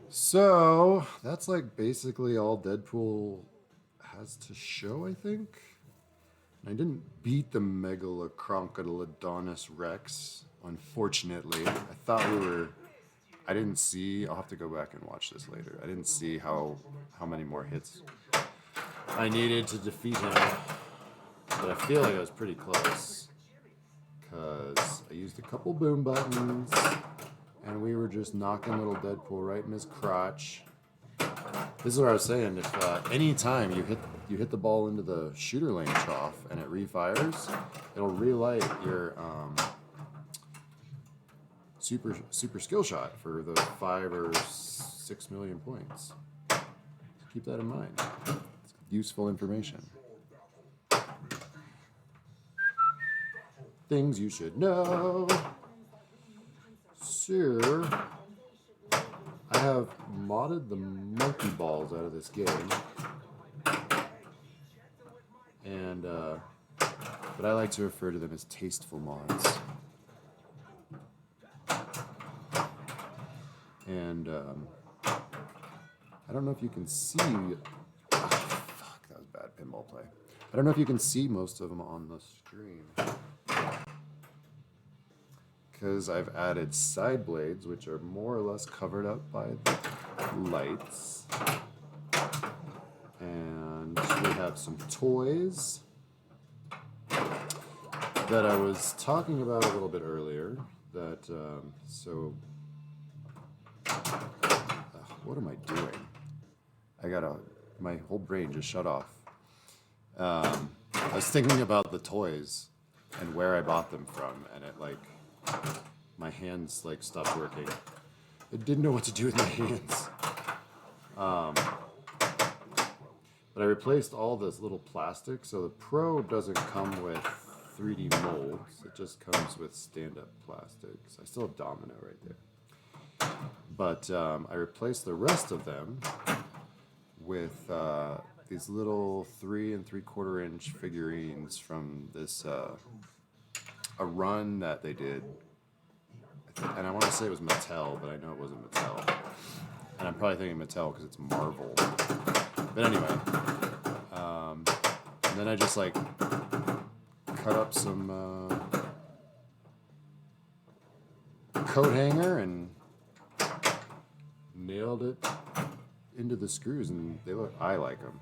So, that's like basically all Deadpool has to show, I think. And I didn't beat the Megalocroncodilodonus Rex, unfortunately. I thought I didn't see, I'll have to go back and watch this later. I didn't see how many more hits I needed to defeat him. But I feel like I was pretty close, because I used a couple boom buttons, and we were just knocking little Deadpool right in his crotch. This is what I was saying, if any time you hit the ball into the shooter lane trough and it refires, it'll relight your super skill shot for the 5 or 6 million points. So keep that in mind. It's useful information. Things you should know. Sir, I have modded the monkey balls out of this game. And, but I like to refer to them as tasteful mods. And, I don't know if you can see... Oh, fuck, that was bad pinball play. I don't know if you can see most of them on the screen. Because I've added side blades, which are more or less covered up by the lights. And we have some toys that I was talking about a little bit earlier. That, what am I doing? My whole brain just shut off. I was thinking about the toys and where I bought them from, and it my hands stopped working. I didn't know what to do with my hands. But I replaced all this little plastic, so the Pro doesn't come with 3D molds. It just comes with stand-up plastics. I still have Domino right there. But I replaced the rest of them with these little 3 3/4 inch figurines from this a run that they did, and I want to say it was Mattel, but I know it wasn't Mattel, and I'm probably thinking Mattel because it's Marvel. But anyway, and then I just cut up some coat hanger and nailed it into the screws, and I like them.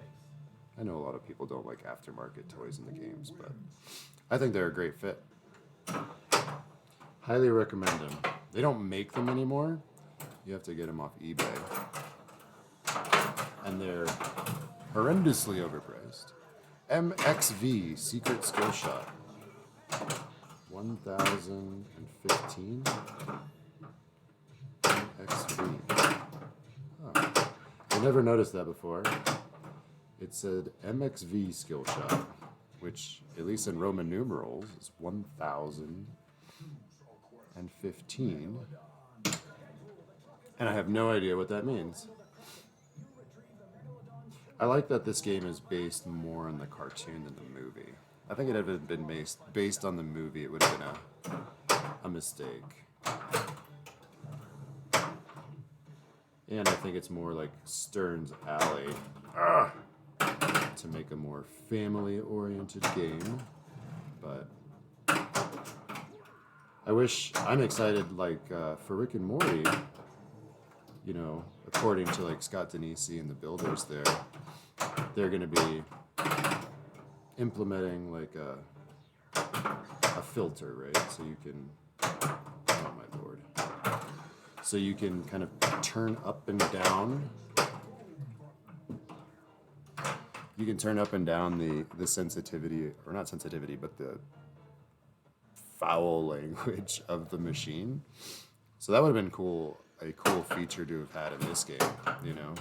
I know a lot of people don't like aftermarket toys in the games, but I think they're a great fit. Highly recommend them. They don't make them anymore. You have to get them off eBay. And they're horrendously overpriced. MXV Secret Skill Shot. 1015 XV. Oh, I never noticed that before. It said MXV skill shot, which, at least in Roman numerals, is 1015. And I have no idea what that means. I like that this game is based more on the cartoon than the movie. I think it had been based on the movie, it would have been a mistake. And I think it's more like Stern's Alley to make a more family-oriented game. But I'm excited, like, for Rick and Morty, you know, according to like Scott Denisi and the builders there, they're going to be implementing like a filter, right? So you can, oh my lord, so you can kind of turn up and down. You can turn up and down the sensitivity, or not sensitivity, but the foul language of the machine. So that would have been cool. A cool feature to have had in this game, you know,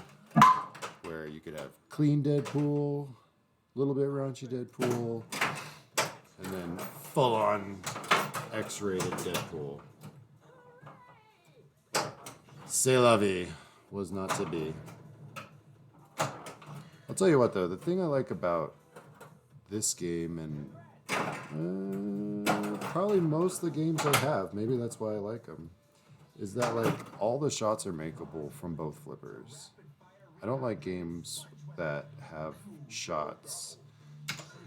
where you could have clean DeadPool, a little bit raunchy DeadPool, and then full-on X-rated DeadPool. C'est la vie was not to be. I'll tell you what, though, the thing I like about this game, and probably most of the games I have, maybe that's why I like them, is that like all the shots are makeable from both flippers. I don't like games that have shots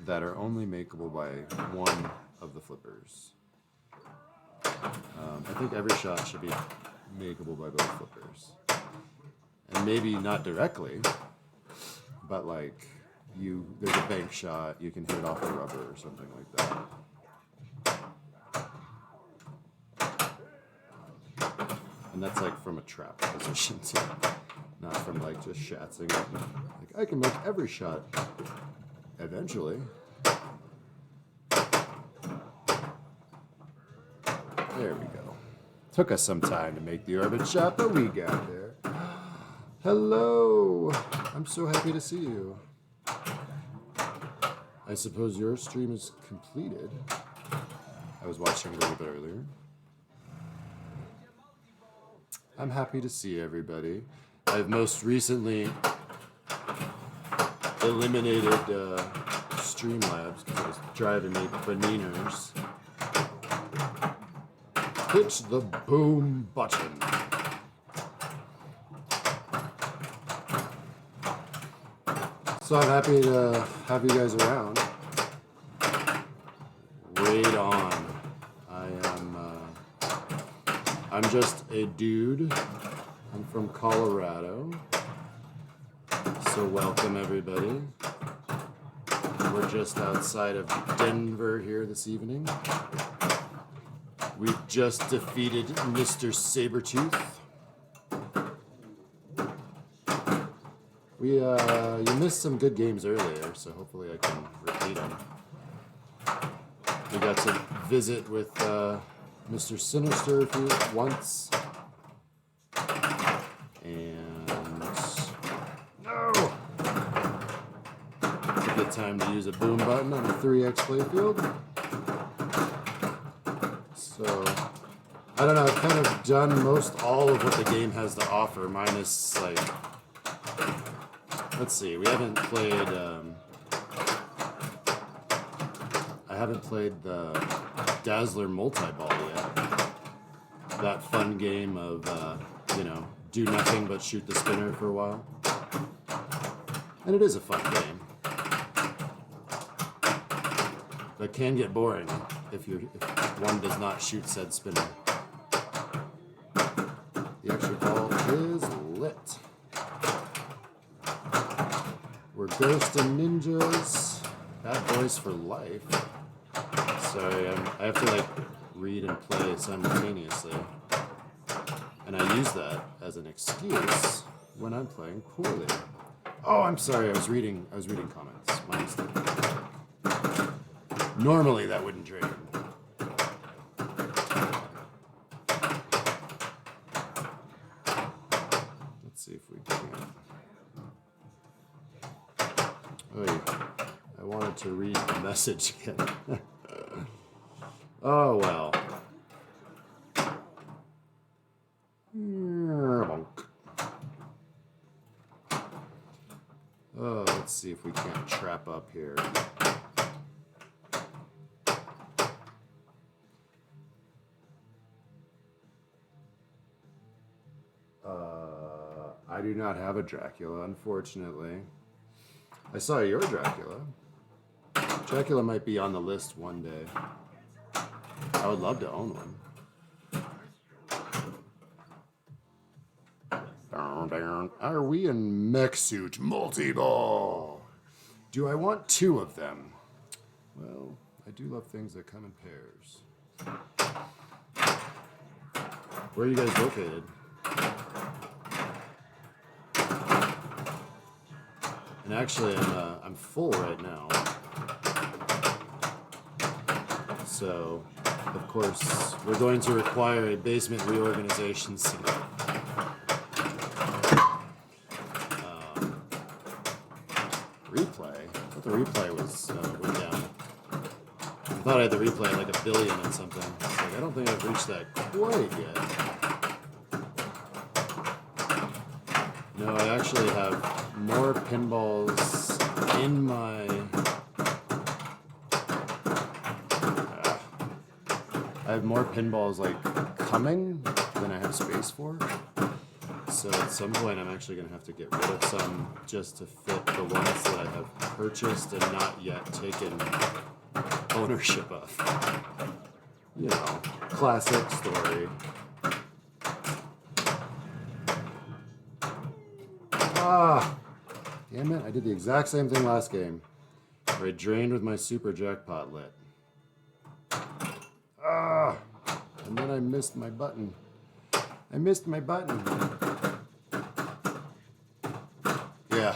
that are only makeable by one of the flippers. I think every shot should be makeable by both flippers. And maybe not directly, but like there's a bank shot, you can hit it off the rubber or something like that. And that's like from a trap position too, not from like just shatzing it. Like I can make every shot eventually. There we go. Took us some time to make the orbit shot, but we got there. Hello! I'm so happy to see you. I suppose your stream is completed. I was watching it a little bit earlier. I'm happy to see everybody. I've most recently eliminated Streamlabs because it was driving me bananas. Hit the boom button. So I'm happy to have you guys around. Raid on. I'm just a dude. I'm from Colorado. So welcome everybody. We're just outside of Denver here this evening. We've just defeated Mr. Sabretooth. You missed some good games earlier, so hopefully I can repeat them. We got to visit with Mr. Sinister once. And no! It's a good time to use a boom button on a 3x playfield. So, I don't know, I've kind of done most all of what the game has to offer, minus, like, let's see, we haven't played, I haven't played the Dazzler multi-ball yet. That fun game of, you know, do nothing but shoot the spinner for a while. And it is a fun game. But can get boring if one does not shoot said spinner. The extra ball is lit. We're Ghost and Ninjas. Bad boys for life. Sorry, I have to like read and play simultaneously. And I use that as an excuse when I'm playing poorly. Oh, I'm sorry, I was reading comments. My mistake. Normally that wouldn't drain. Let's see if we can. Oh, yeah. I wanted to read the message again. Oh, well. Oh, let's see if we can't trap up here. I do not have a Dracula, unfortunately. I saw your Dracula. Dracula might be on the list one day. I would love to own one. Are we in mech suit multi-ball? Do I want 2 of them? Well, I do love things that come in pairs. Where are you guys located? And actually, I'm full right now. So, of course, we're going to require a basement reorganization soon. Replay? I thought the replay was went down. I thought I had the replay at like 1 billion and something. It's like, I don't think I've reached that quite yet. No, I actually have more pinballs in my... I have more pinballs like coming than I have space for. So at some point I'm actually going to have to get rid of some just to fit the ones that I have purchased and not yet taken ownership of. You know, classic story. Ah, damn it, I did the exact same thing last game, where I drained with my super jackpot lit. Ah, and then I missed my button. I missed my button. Yeah,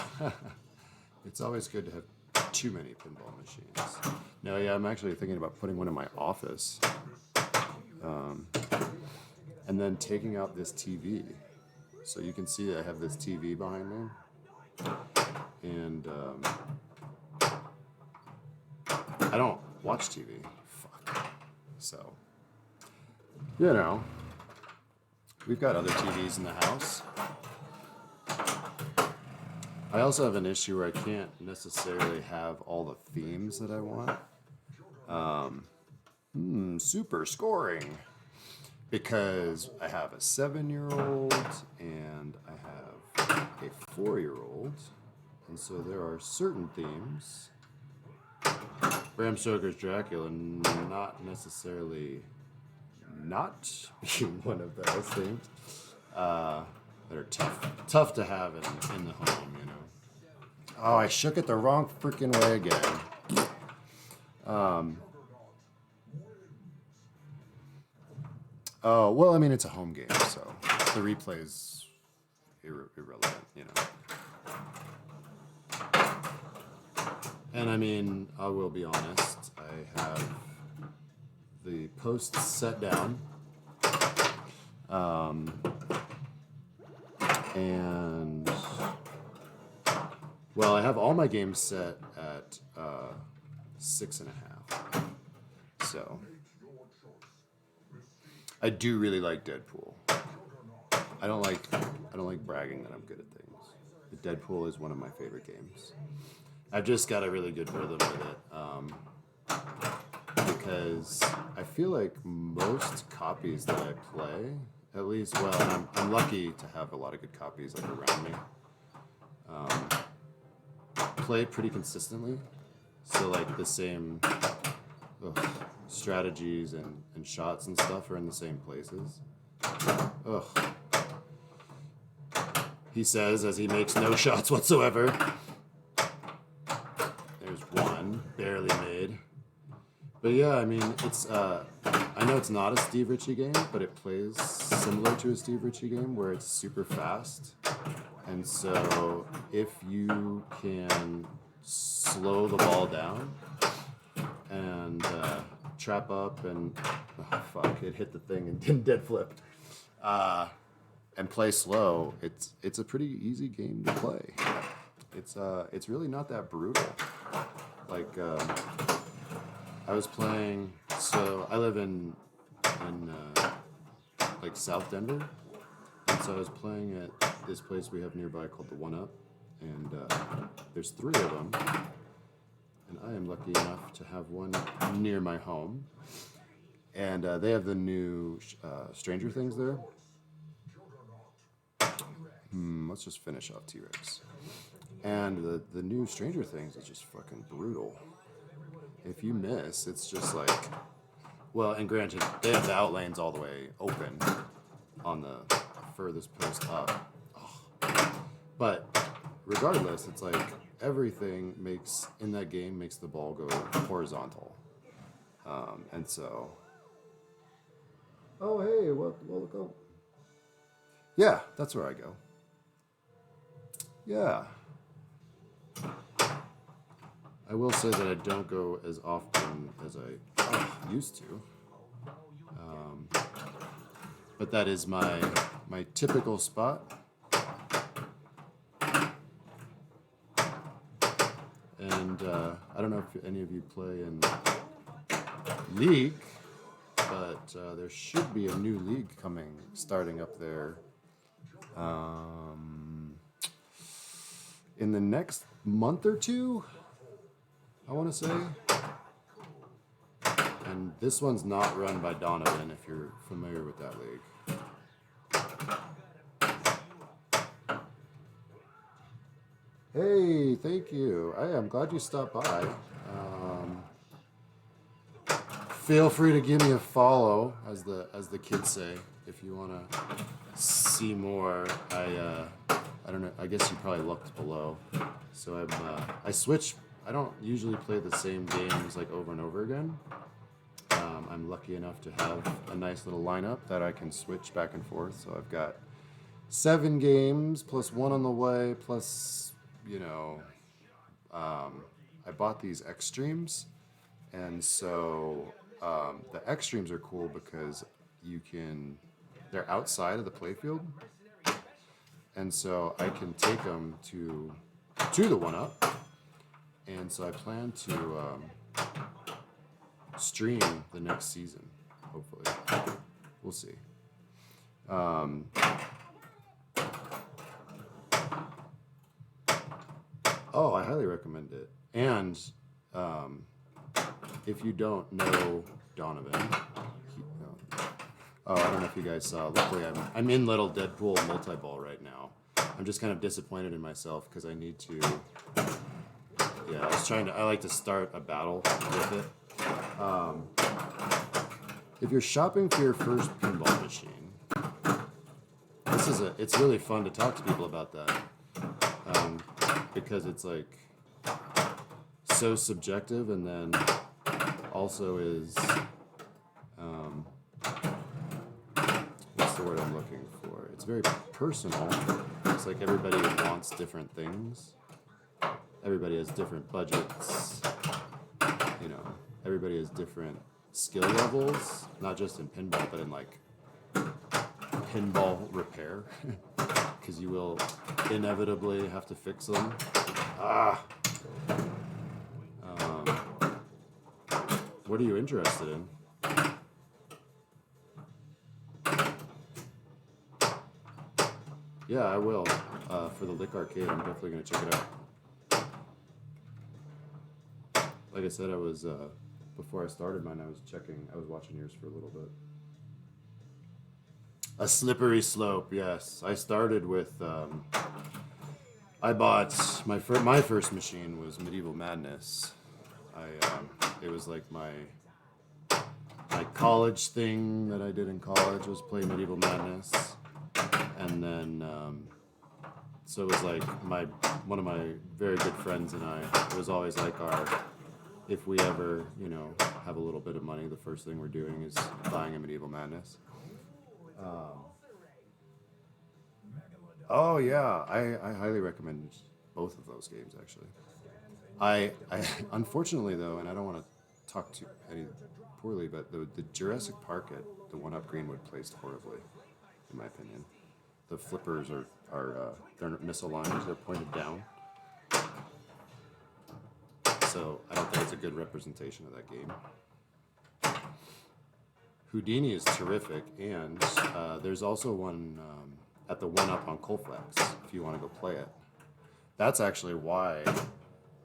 it's always good to have too many pinball machines. No, yeah, I'm actually thinking about putting one in my office. And then taking out this TV. So you can see that I have this TV behind me. And I don't watch TV. Fuck. So, you know, we've got other TVs in the house. I also have an issue where I can't necessarily have all the themes that I want. Super scoring. Because I have a 7-year-old and I have a 4-year-old. And so there are certain themes. Bram Stoker's Dracula not necessarily not being one of those themes. That are tough to have in the home, you know. Oh, I shook it the wrong freaking way again. Oh, well, I mean, it's a home game, so the replay is irrelevant, you know. And I mean, I will be honest, I have the posts set down. And, well, I have all my games set at 6.5. So, I do really like DeadPool. I don't like bragging that I'm good at things. But DeadPool is one of my favorite games. I've just got a really good rhythm with it. Because I feel like most copies that I play, at least, well, and I'm lucky to have a lot of good copies like around me, play pretty consistently. So like the same strategies and shots and stuff are in the same places. Ugh. He says as he makes no shots whatsoever. There's one, barely made. But yeah, I mean, it's, I know it's not a Steve Ritchie game, but it plays similar to a Steve Ritchie game where it's super fast. And so if you can slow the ball down and trap up and, oh fuck, it hit the thing and didn't dead flip. and play slow, it's a pretty easy game to play. It's really not that brutal. Like I was playing, so I live in like South Denver, and so I was playing at this place we have nearby called the One Up, and there's 3 of them, and I am lucky enough to have one near my home, and they have the new Stranger Things there. Let's just finish off T-Rex. And the new Stranger Things is just fucking brutal. If you miss, it's just like, well, and granted, they have the outlanes all the way open on the furthest post up. Oh. But regardless, it's like everything in that game makes the ball go horizontal. And so, oh hey, well look up. Yeah, that's where I go. Yeah. I will say that I don't go as often as I used to. But that is my typical spot. And I don't know if any of you play in League, but there should be a new league starting up there in the next month or 2, I want to say. And this one's not run by Donovan, if you're familiar with that league. Hey, thank you. I'm glad you stopped by. Feel free to give me a follow, as the kids say, if you want to see more. I don't know. I guess you probably looked below. So I switch. I don't usually play the same games like over and over again. I'm lucky enough to have a nice little lineup that I can switch back and forth. So I've got 7 games plus 1 on the way, plus, I bought these Extremes. And so the Extremes are cool because they're outside of the playfield. And so I can take them to the One Up. And so I plan to stream the next season, hopefully. We'll see. I highly recommend it. And if you don't know Donovan, I don't know if you guys saw. Luckily, I'm in little DeadPool multi-ball right now. I'm just kind of disappointed in myself because I need to. Yeah, I like to start a battle with it. If you're shopping for your first pinball machine, it's really fun to talk to people about that. Because it's like so subjective, and then also is what's the word I'm looking for? It's very personal. It's like everybody wants different things. Everybody has different budgets. Everybody has different skill levels, not just in pinball, but in like pinball repair, because you will inevitably have to fix them. What are you interested in? Yeah, I will. For the Lick Arcade, I'm definitely going to check it out. Like I said, before I started mine, I was watching yours for a little bit. A slippery slope, yes. I started with, I bought, my first machine was Medieval Madness. It was like my college thing that I did in college was play Medieval Madness. And then, so it was like one of my very good friends and I, it was always like if we ever, have a little bit of money, the first thing we're doing is buying a Medieval Madness. Oh yeah, I highly recommend both of those games actually. I unfortunately though, and I don't want to talk too poorly, but the Jurassic Park at the One Up Greenwood placed horribly, in my opinion. the flippers are they're misaligned. They're pointed down. So I don't think it's a good representation of that game. Houdini is terrific, and there's also one at the 1-Up on Colfax if you want to go play it. That's actually why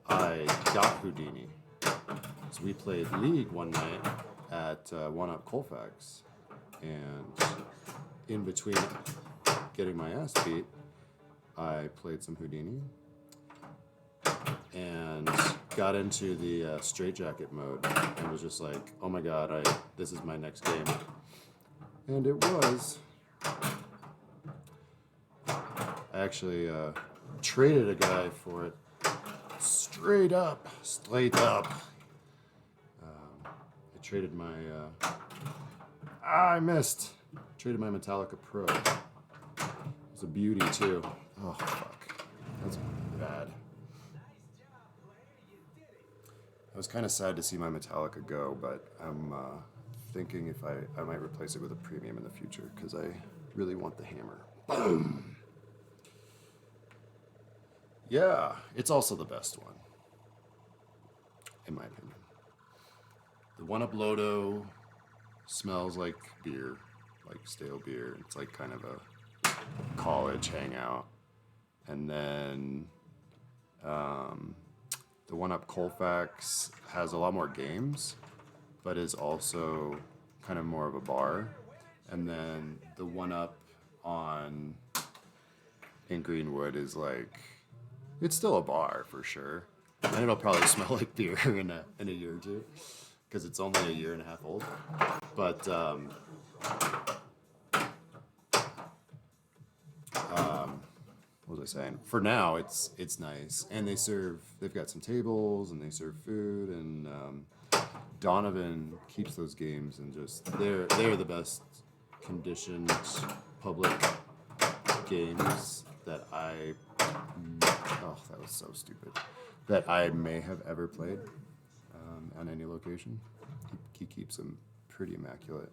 I got Houdini. So we played League one night at 1-Up Colfax, and in between getting my ass beat, I played some Houdini and got into the straitjacket mode and was just like, oh my god, this is my next game. And it was. I actually traded a guy for it straight up. I traded my, I missed. Traded my Metallica Pro. It's a beauty too. Oh fuck, that's bad. I was kind of sad to see my Metallica go, but I'm thinking if I might replace it with a premium in the future because I really want the hammer. Boom. Yeah, it's also the best one, in my opinion. The 1-Up Lodo smells like beer, like stale beer. It's like kind of a college hangout. And then the 1-Up Colfax has a lot more games, but is also kind of more of a bar. And then the 1-Up in Greenwood is like, it's still a bar for sure. And it'll probably smell like beer in a year or two, because it's only a year and a half old. But what was I saying? For now, it's nice, and they've got some tables, and they serve food, and Donovan keeps those games, and just they're the best conditioned public games that that was so stupid, that I may have ever played on any location. He keeps them pretty immaculate,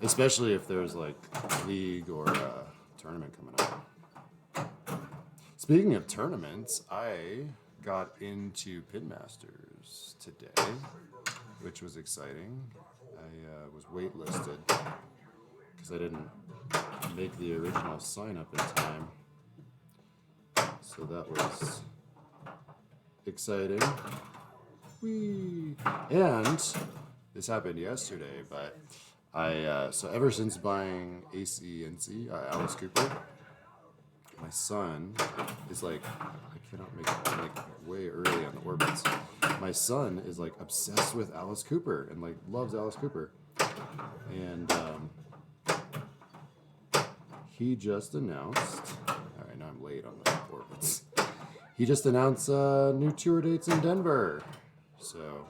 especially if there's like league or tournament coming up. Speaking of tournaments, I got into Pin Masters today, which was exciting. I was waitlisted because I didn't make the original sign up in time. So that was exciting. Whee! And this happened yesterday, but so ever since buying ACNC, Alice Cooper, my son is like, I cannot make it like way early on the orbits. My son is like obsessed with Alice Cooper and like loves Alice Cooper. And he just announced, all right, now I'm late on the orbits. He just announced new tour dates in Denver. So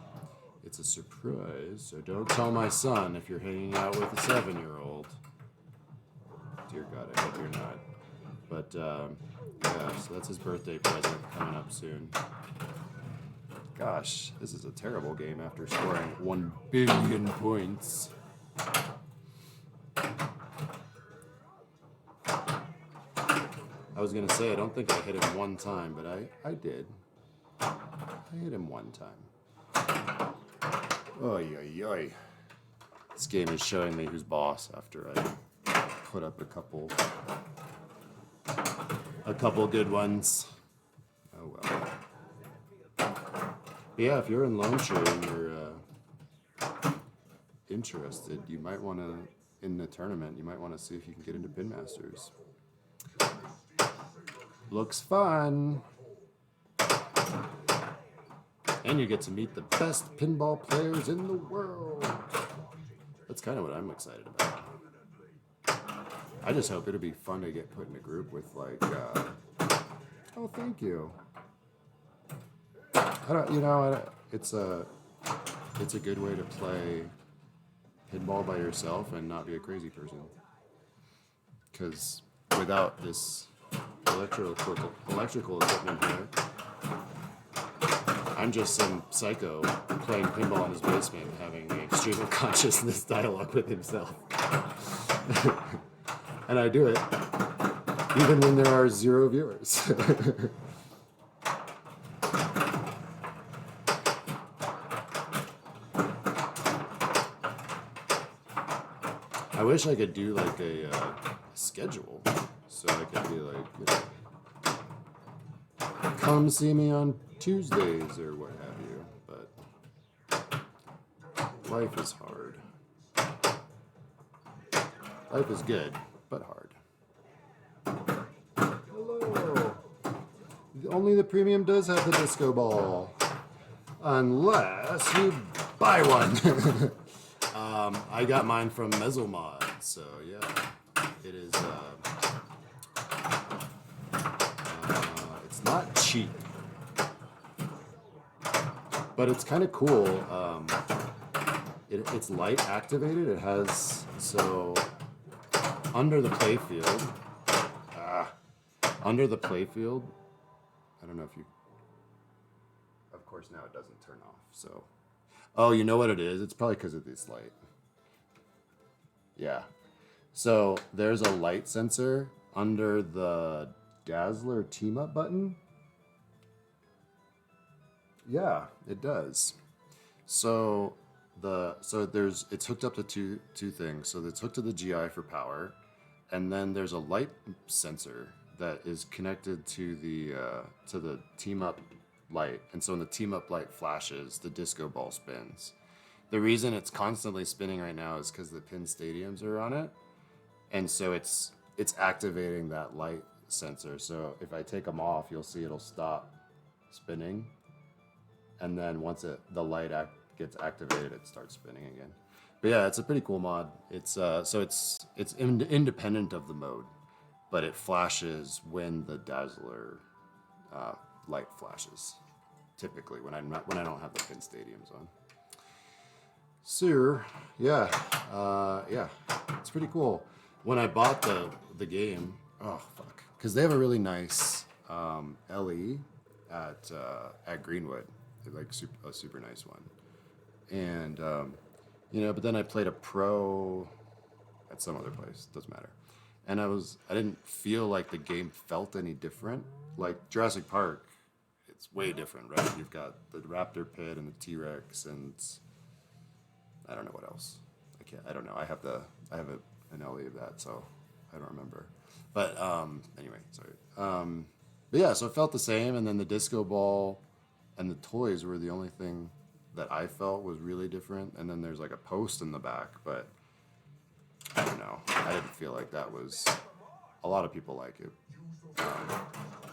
it's a surprise. So don't tell my son if you're hanging out with a 7-year-old. Dear God, I hope you're not. But yeah, so that's his birthday present coming up soon. Gosh, this is a terrible game after scoring 1 billion points. I was gonna say I don't think I hit him one time, but I did. I hit him one time. Oy, oy, oy. This game is showing me who's boss after I put up a couple good ones. Oh well. But yeah, if you're in Lone Tree and you're interested, you might want to, in the tournament, you might want to see if you can get into Pin Masters. Looks fun. And you get to meet the best pinball players in the world. That's kind of what I'm excited about. I just hope it'll be fun to get put in a group with like, oh, thank you. It's a good way to play pinball by yourself and not be a crazy person. Because without this electrical equipment here, I'm just some psycho playing pinball in his basement, having a stream of consciousness dialogue with himself. And I do it even when there are 0 viewers. I wish I could do like a schedule, so I could be like, you know, come see me on Tuesdays or what have you. But life is hard. Life is good, but hard. Hello. Only the premium does have the disco ball, unless you buy one. I got mine from Mezzomod, so yeah, it is. It's not cheap, but it's kind of cool. It's light activated. It has under the playfield. Under the playfield. I don't know if you. Of course, now it doesn't turn off. So, oh, you know what it is? It's probably because of this light. Yeah. So there's a light sensor under the Dazzler team up button. Yeah, it does. So it's hooked up to two things. So it's hooked to the GI for power, and then there's a light sensor that is connected to the team up light. And so when the team up light flashes, the disco ball spins. The reason it's constantly spinning right now is because the pin stadiums are on it, and so it's activating that light sensor. So if I take them off, you'll see it'll stop spinning, and then once the light gets activated, it starts spinning again. But yeah, it's a pretty cool mod. It's independent of the mode, but it flashes when the Dazzler light flashes. Typically, when I don't have the pin stadiums on. So, yeah, it's pretty cool. When I bought the game, oh fuck, because they have a really nice LE at Greenwood, like a super nice one, and but then I played a pro at some other place, doesn't matter, and I didn't feel like the game felt any different. Like Jurassic Park, it's way different, right? You've got the raptor pit and the T-Rex and I don't know what else. I don't know. I have an LE of that, so I don't remember. But anyway, sorry. But yeah, so it felt the same, and then the disco ball and the toys were the only thing that I felt was really different. And then there's like a post in the back, but I don't know. I didn't feel like that was. A lot of people like it.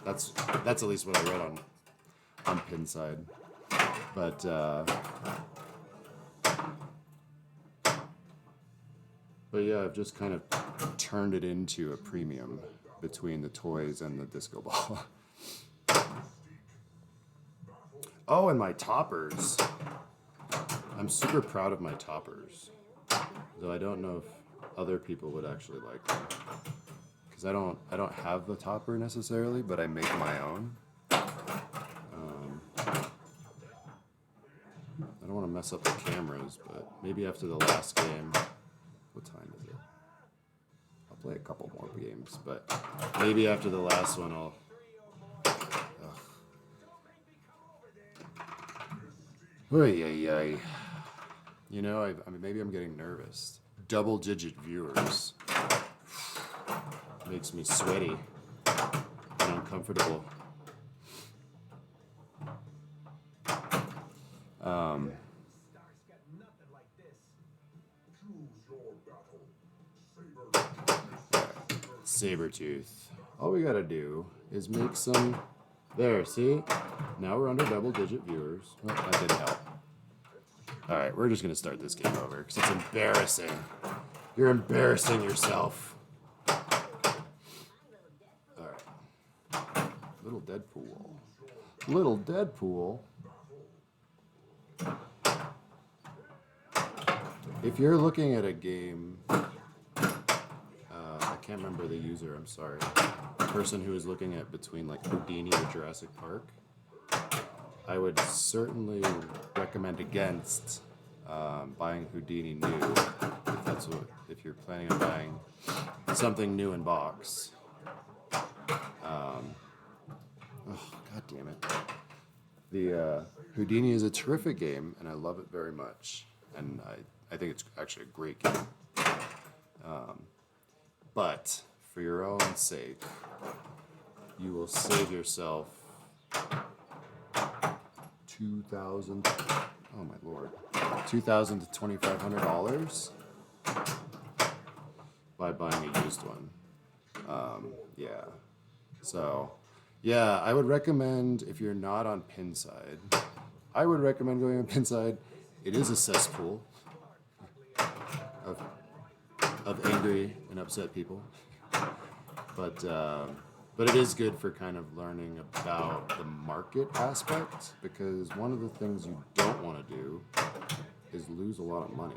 That's at least what I read on Pinside. But yeah, I've just kind of turned it into a premium between the toys and the disco ball. Oh, and my toppers. I'm super proud of my toppers. Though I don't know if other people would actually like them. Because I don't have the topper necessarily, but I make my own. I don't want to mess up the cameras, but maybe after the last game. What time is it? I'll play a couple more games, but maybe after the last one I'll. Oy. You know, I mean, maybe I'm getting nervous. Double-digit viewers makes me sweaty and uncomfortable. Sabertooth. All we gotta do is make some. There, see? Now we're under double-digit viewers. Oh, that didn't help. All right, we're just gonna start this game over because it's embarrassing. You're embarrassing yourself. All right. Little Deadpool. Little Deadpool. If you're looking at a game, I can't remember the user, I'm sorry. The person who is looking at between like Houdini or Jurassic Park, I would certainly recommend against buying Houdini new, if you're planning on buying something new in box. Oh, god damn it. The Houdini is a terrific game, and I love it very much. And I think it's actually a great game. But for your own sake, you will save yourself $2,000. Oh my lord, $2,000 to $2,500 by buying a used one. Yeah. So, yeah, I would recommend if you're not on Pinside, I would recommend going on Pinside. It is a cesspool of angry and upset people, but it is good for kind of learning about the market aspect, because one of the things you don't want to do is lose a lot of money,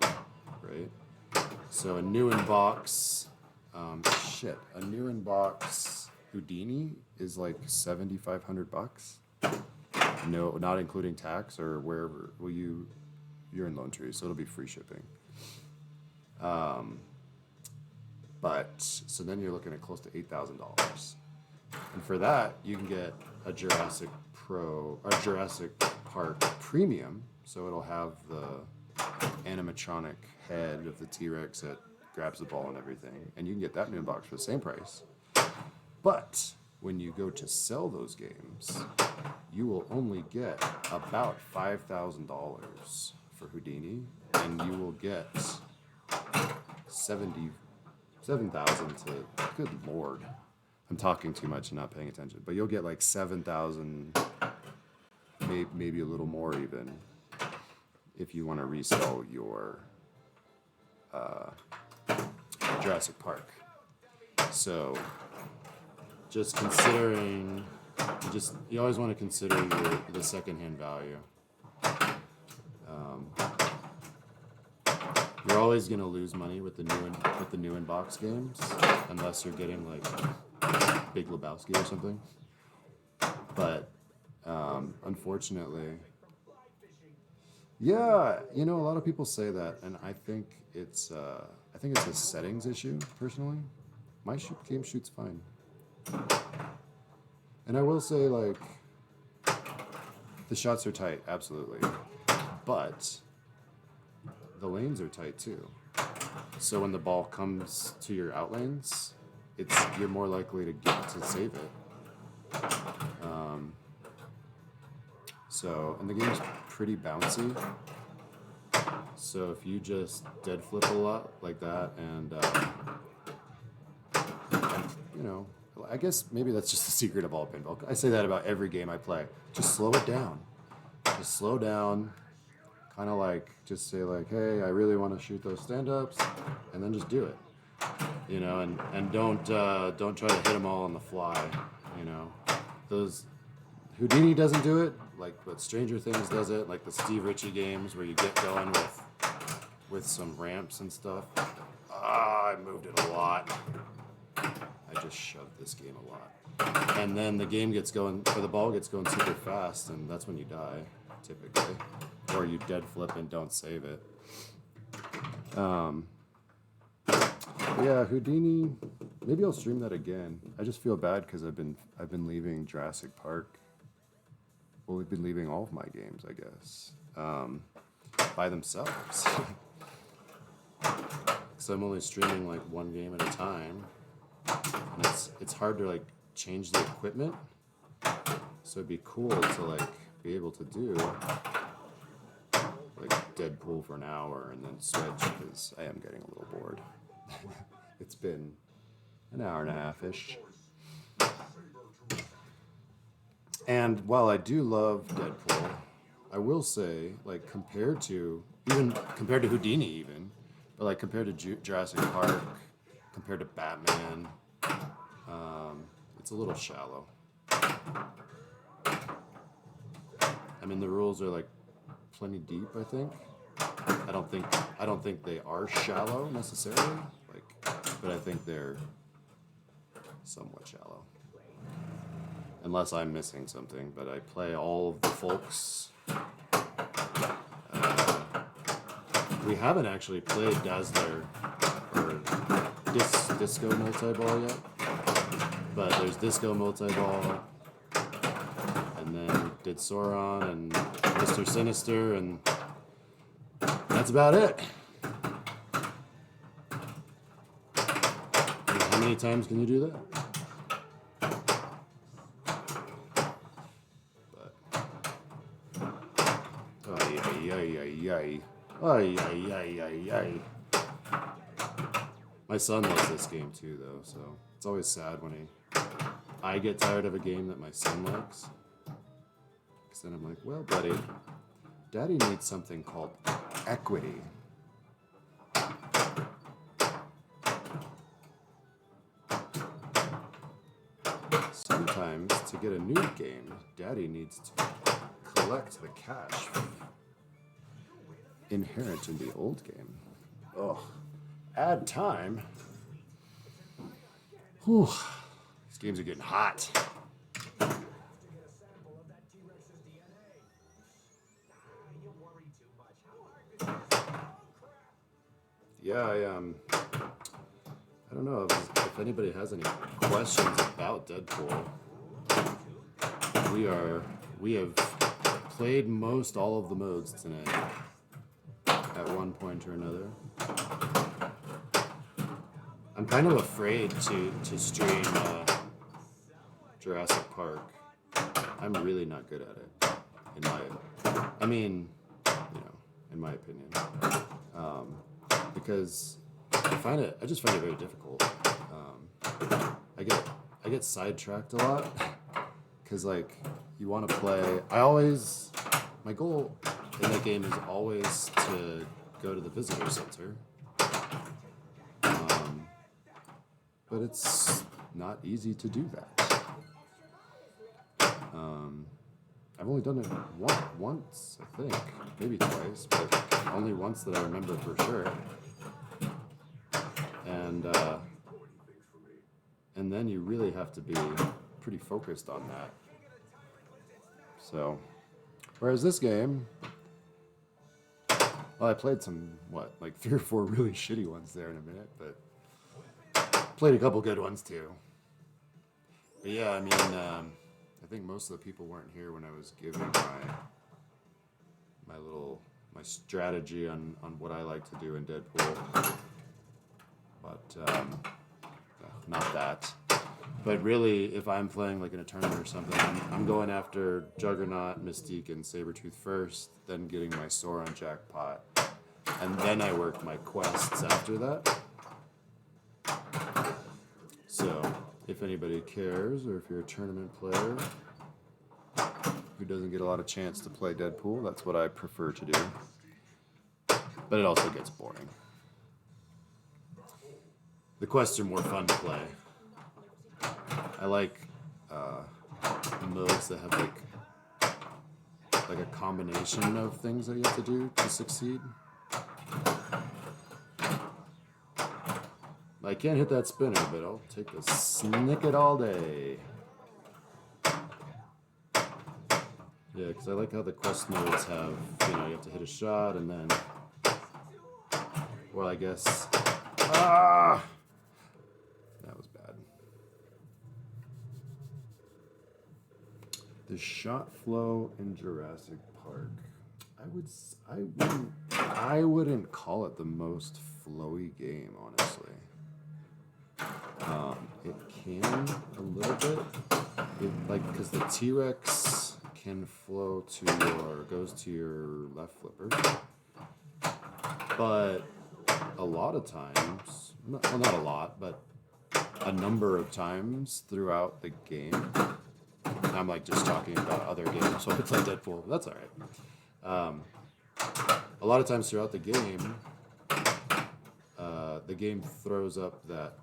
right? So a new in box, a new in box Houdini is like $7,500. No, not including tax or wherever. Well, you're in Lone Tree, so it'll be free shipping. But so then you're looking at close to $8,000, and for that you can get a Jurassic Park Premium, so it'll have the animatronic head of the T-Rex that grabs the ball and everything, and you can get that new box for the same price. But when you go to sell those games, you will only get about $5,000 for Houdini, and you will get 7,000 to, good lord, I'm talking too much and not paying attention, but you'll get like 7,000, maybe a little more even, if you want to resell your Jurassic Park. So just considering, you always want to consider the secondhand value. You're always gonna lose money with the new in box games, unless you're getting like Big Lebowski or something. But unfortunately, yeah, a lot of people say that, and I think it's a settings issue. Personally, my game shoots fine, and I will say like the shots are tight, absolutely, but the lanes are tight too. So when the ball comes to your out lanes, you're more likely to get to save it. And the game's pretty bouncy. So if you just dead flip a lot like that, and I guess maybe that's just the secret of all pinball. I say that about every game I play. Just slow it down. Just slow down. Kind of like, just say like, hey, I really want to shoot those stand-ups, and then just do it, and don't try to hit them all on the fly, Those Houdini doesn't do it, but Stranger Things does it, like the Steve Ritchie games where you get going with some ramps and stuff. I moved it a lot. I just shoved this game a lot, and then the game gets going, or the ball gets going super fast, and that's when you die, typically. Or you dead flip and don't save it. Yeah, Houdini. Maybe I'll stream that again. I just feel bad because I've been leaving Jurassic Park. Well, we've been leaving all of my games, I guess, by themselves. So I'm only streaming like one game at a time, and it's hard to like change the equipment. So it'd be cool to like be able to do like DeadPool for an hour and then switch, because I am getting a little bored. It's been an hour and a half-ish. And while I do love DeadPool, I will say, like, compared to Houdini even, but like compared to Jurassic Park, compared to Batman, it's a little shallow. I mean, the rules are like plenty deep, I think. I don't think they are shallow necessarily, but I think they're somewhat shallow. Unless I'm missing something, but I play all of the folks. We haven't actually played Dazzler or Disco Multi-Ball yet, but there's Disco Multi-Ball, and then did Sauron and Mr. Sinister, and that's about it. And how many times can you do that? Ay, ay, ay, ay, ay. Ay, ay, ay, ay, ay. My son loves this game too, though, so it's always sad when I get tired of a game that my son likes. Because then I'm like, well, buddy, Daddy needs something called equity. Sometimes, to get a new game, Daddy needs to collect the cash inherent in the old game. Ugh. Add time. Whew. These games are getting hot. Yeah, I don't know if anybody has any questions about DeadPool. We have played most all of the modes tonight at one point or another. I'm kind of afraid to stream Jurassic Park. I'm really not good at it, in my opinion, because I just find it very difficult. I get sidetracked a lot because like you want to play. My goal in that game is always to go to the visitor center. But it's not easy to do that. I've only done it once, I think, maybe twice, but only once that I remember for sure. And then you really have to be pretty focused on that. So, whereas this game, well, I played some, like 3 or 4 really shitty ones there in a minute, but played a couple good ones too. But yeah, I mean, I think most of the people weren't here when I was giving my strategy on what I like to do in DeadPool. But not that. But really, if I'm playing like in a tournament or something, I'm going after Juggernaut, Mystique, and Sabretooth first, then getting my Sauron jackpot, and then I work my quests after that. So, if anybody cares, or if you're a tournament player who doesn't get a lot of chance to play DeadPool, that's what I prefer to do. But it also gets boring. The quests are more fun to play. I like modes that have like a combination of things that you have to do to succeed. I can't hit that spinner, but I'll take the snicket all day. Yeah, because I like how the quest modes have, you have to hit a shot and then, well, I guess, that was bad. The shot flow in Jurassic Park, I wouldn't call it the most flowy game, honestly. It can a little bit, because the T-Rex can flow goes to your left flipper, but a lot of times, well, not a lot, but a number of times throughout the game, I'm like just talking about other games, so it's like DeadPool, but that's all right. A lot of times throughout the game throws up that,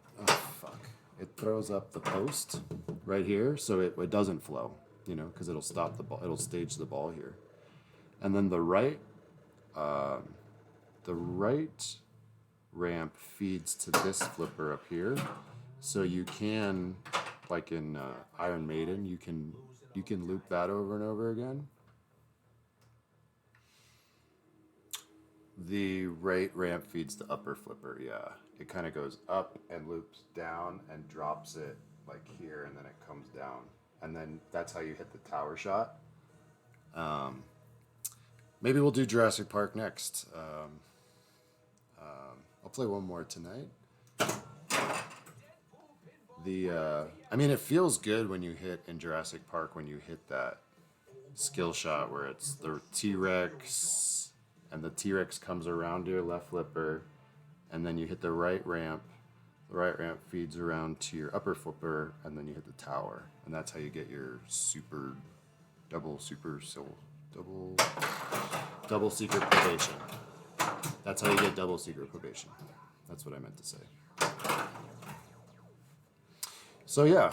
it throws up the post right here, so it doesn't flow, because it'll stop the ball, it'll stage the ball here. And then the right ramp feeds to this flipper up here, so you can, like in Iron Maiden, you can loop that over and over again. The right ramp feeds the upper flipper, yeah. It kind of goes up and loops down and drops it like here, and then it comes down. And then that's how you hit the tower shot. Maybe we'll do Jurassic Park next. I'll play one more tonight. I mean, it feels good when you hit in Jurassic Park, when you hit that skill shot where it's the T-Rex and the T-Rex comes around your left flipper, and then you hit the right ramp. The right ramp feeds around to your upper flipper, and then you hit the tower, and that's how you get your double secret probation. That's how you get double secret probation. That's what I meant to say. So yeah,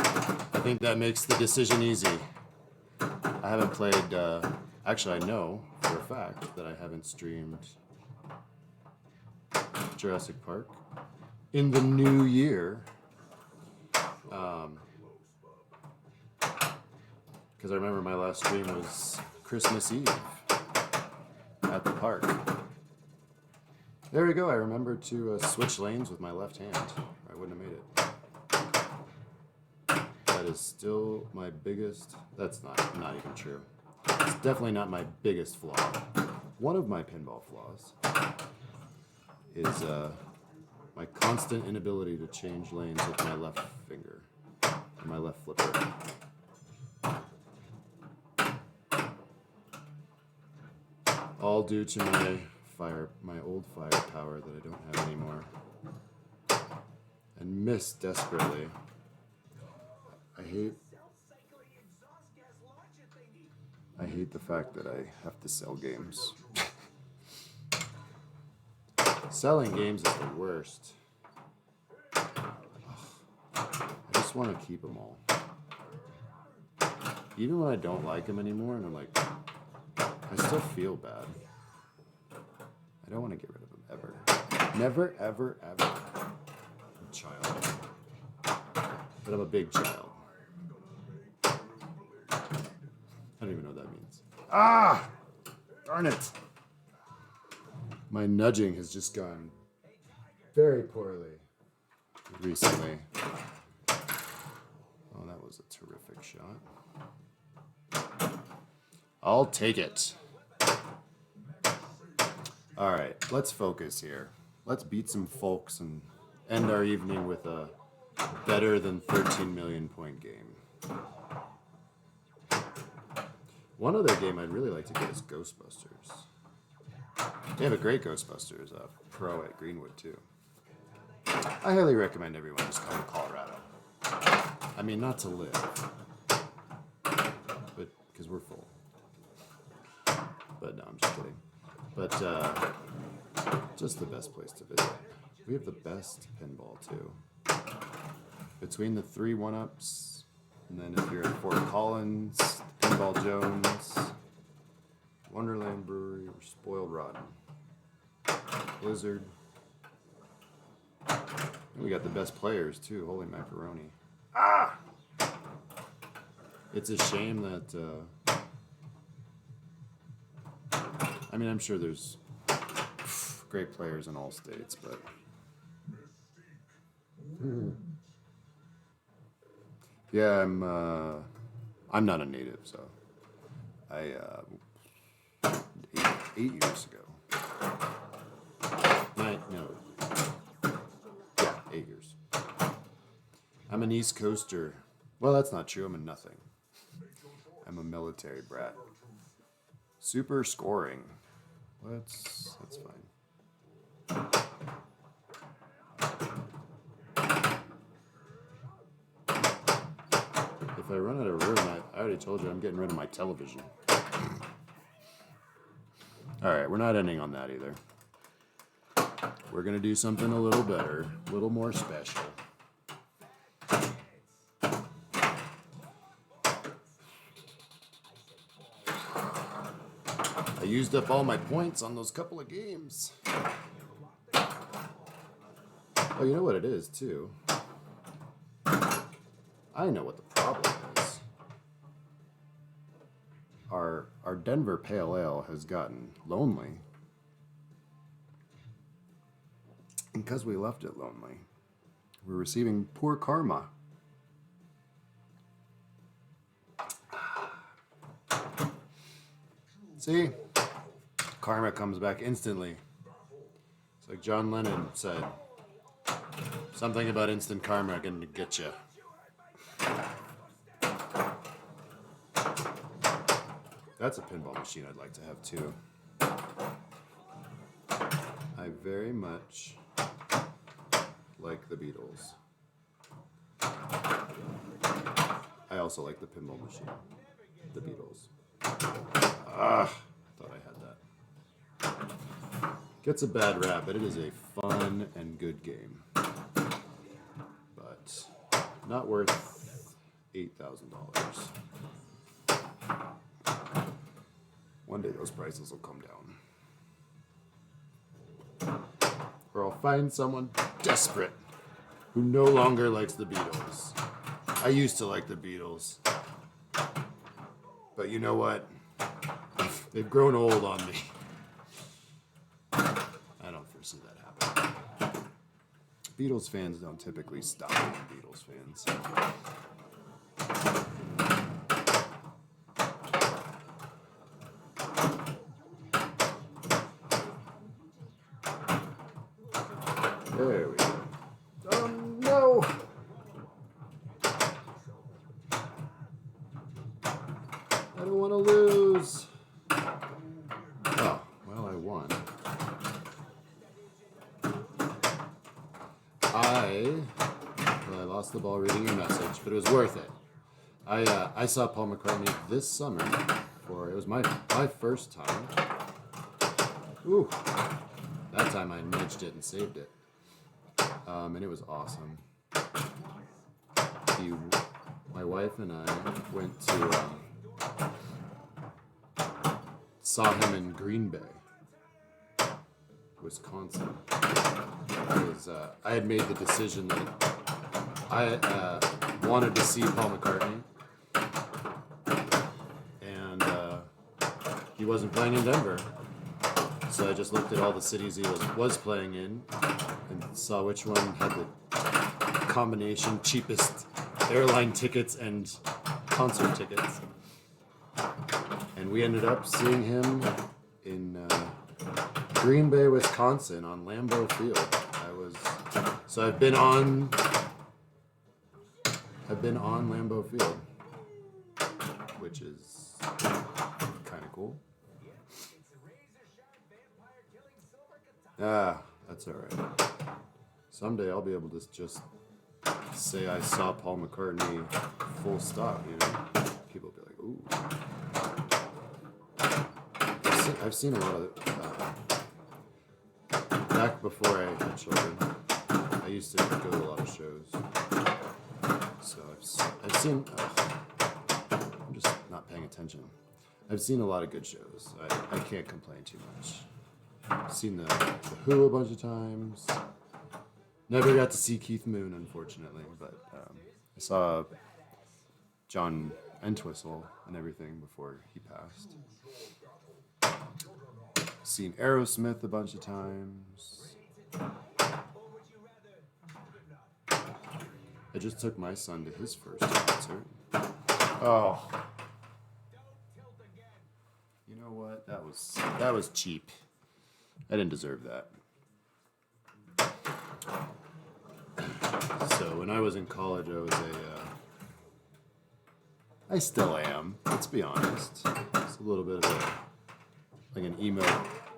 I think that makes the decision easy. I haven't played, actually I know for a fact that I haven't streamed Jurassic Park in the new year. Because I remember my last stream was Christmas Eve at the park. There we go, I remembered to switch lanes with my left hand. I wouldn't have made it. That is still my biggest, that's not even true. It's definitely not my biggest flaw. One of my pinball flaws is my constant inability to change lanes with my left finger, or my left flipper. All due to my old firepower that I don't have anymore. And miss desperately. I hate the fact that I have to sell games. Selling games is the worst. I just want to keep them all. Even when I don't like them anymore, and I'm like, I still feel bad. I don't want to get rid of them ever. Never, ever, ever. I'm a child. But I'm a big child. I don't even know what that means. Ah! Darn it! My nudging has just gone very poorly recently. Oh, that was a terrific shot. I'll take it. All right, let's focus here. Let's beat some folks and end our evening with a better than 13 million point game. One other game I'd really like to get is Ghostbusters. They have a great Ghostbusters pro at Greenwood too. I highly recommend everyone just come to Colorado. I mean, not to live, but because we're full. But no, I'm just kidding. But just the best place to visit. We have the best pinball too. Between the 3 1-ups, and then if you're at Fort Collins, Pinball Jones, Wonderland Brewery, or Spoiled Rotten, Blizzard. And we got the best players too. Holy macaroni! Ah! It's a shame that. I mean, I'm sure there's great players in all states, but. Yeah, I'm not a native, so I 8 years ago. Yeah, 8 years. I'm an East Coaster. Well, that's not true. I'm a nothing. I'm a military brat. Super scoring. That's fine. If I run out of room, I already told you I'm getting rid of my television. Alright, we're not ending on that either. We're going to do something a little better, a little more special. I used up all my points on those couple of games. Oh, you know what it is, too? I know what the problem is. Our Denver Pale Ale has gotten lonely. And because we left it lonely, we're receiving poor karma. See? Karma comes back instantly. It's like John Lennon said. Something about instant karma gonna get you. That's a pinball machine I'd like to have too. I very much like the Beatles. I also like the pinball machine. The Beatles. Ah, thought I had that. Gets a bad rap, but it is a fun and good game. But not worth $8,000. One day those prices will come down. Or I'll find someone desperate who no longer likes the Beatles. I used to like the Beatles. But you know what? They've grown old on me. I don't foresee that happening. Beatles fans don't typically stop being Beatles fans. There we go. No! I don't want to lose. Oh, well, I won. I lost the ball reading your message, but it was worth it. I saw Paul McCartney this summer. It was my first time. Ooh, that time I nudged it and saved it, and it was awesome. My wife and I went to saw him in Green Bay, Wisconsin. I had made the decision that I wanted to see Paul McCartney, and he wasn't playing in Denver. So I just looked at all the cities he was playing in and saw which one had the combination cheapest airline tickets and concert tickets. And we ended up seeing him in Green Bay, Wisconsin on Lambeau Field. I've been on Lambeau Field, which is kind of cool. That's all right. Someday I'll be able to just say I saw Paul McCartney full stop, you know? People will be like, ooh. I've seen a lot of back before I had children. I used to go to a lot of shows. So I've seen, I'm just not paying attention. I've seen a lot of good shows. I can't complain too much. I've seen the Who a bunch of times. Never got to see Keith Moon, unfortunately, but I saw John Entwistle and everything before he passed. Seen Aerosmith a bunch of times. I just took my son to his first concert. Oh. You know what? That was cheap. I didn't deserve that. So when I was in college, I still am, let's be honest. It's a little bit of like an emo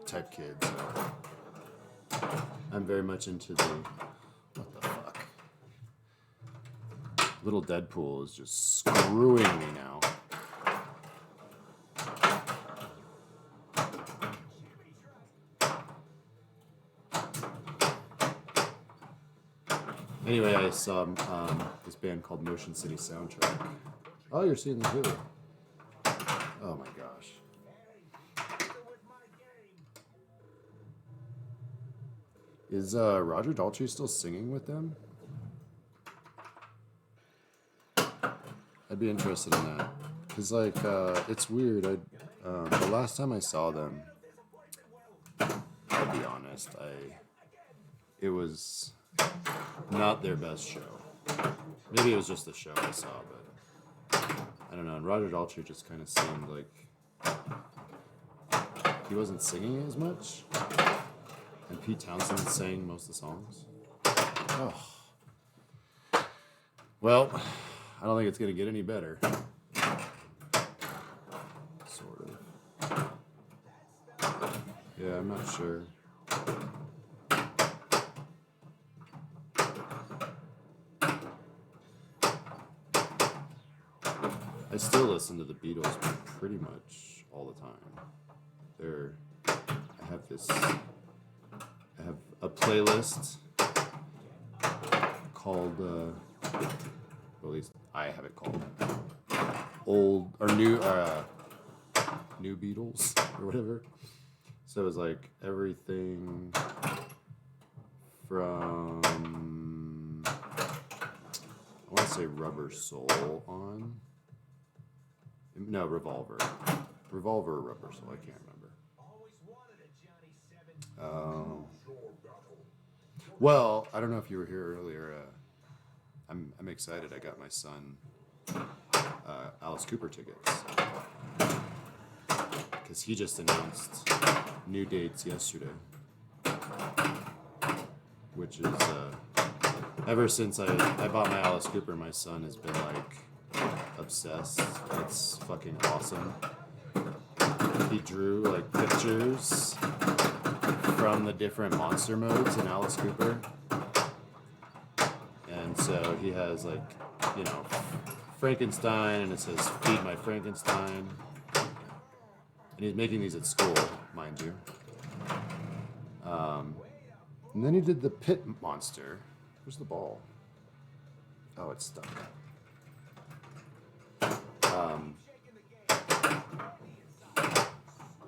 type kid, so I'm very much into what the fuck? Little DeadPool is just screwing me now. Anyway, I saw this band called Motion City Soundtrack. Oh, you're seeing the Who. Oh my gosh. Is Roger Daltrey still singing with them? I'd be interested in that. Because, like, it's weird. The last time I saw them, I'll be honest, it was not their best show. Maybe it was just the show I saw, but I don't know. And Roger Daltrey just kind of seemed like he wasn't singing as much, and Pete Townsend sang most of the songs. Oh. Well, I don't think it's gonna get any better. Sort of. Yeah, I'm not sure. I still listen to the Beatles pretty much all the time. I have a playlist called, or at least I have it called, old or new Beatles or whatever. So it was like everything from, I want to say Rubber Soul on. No, Revolver. Revolver or Rubber Soul, I can't remember. Well, I don't know if you were here earlier. I'm excited. I got my son Alice Cooper tickets because he just announced new dates yesterday, which is ever since I bought my Alice Cooper, my son has been like obsessed. It's fucking awesome. He drew like pictures from the different monster modes in Alice Cooper. And so he has like, you know, Frankenstein, and it says "Feed my Frankenstein." And he's making these at school, mind you. And then he did the pit monster. Where's the ball? Oh, it's stuck.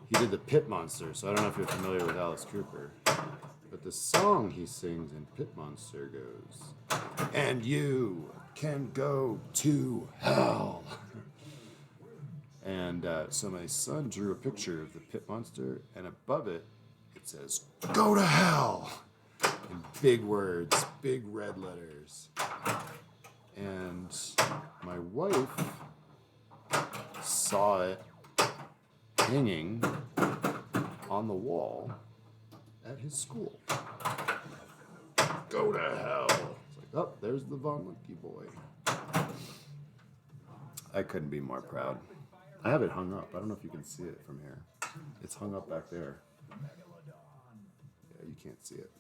He did the Pit Monster, so I don't know if you're familiar with Alice Cooper, but the song he sings in Pit Monster goes, "And you can go to hell." And so my son drew a picture of the Pit Monster, and above it, it says, "Go to hell," in big words, big red letters. And my wife saw it hanging on the wall at his school. Go to hell. It's like, oh, there's the Von Lucky boy. I couldn't be more proud. I have it hung up. I don't know if you can see it from here. It's hung up back there. Yeah, you can't see it.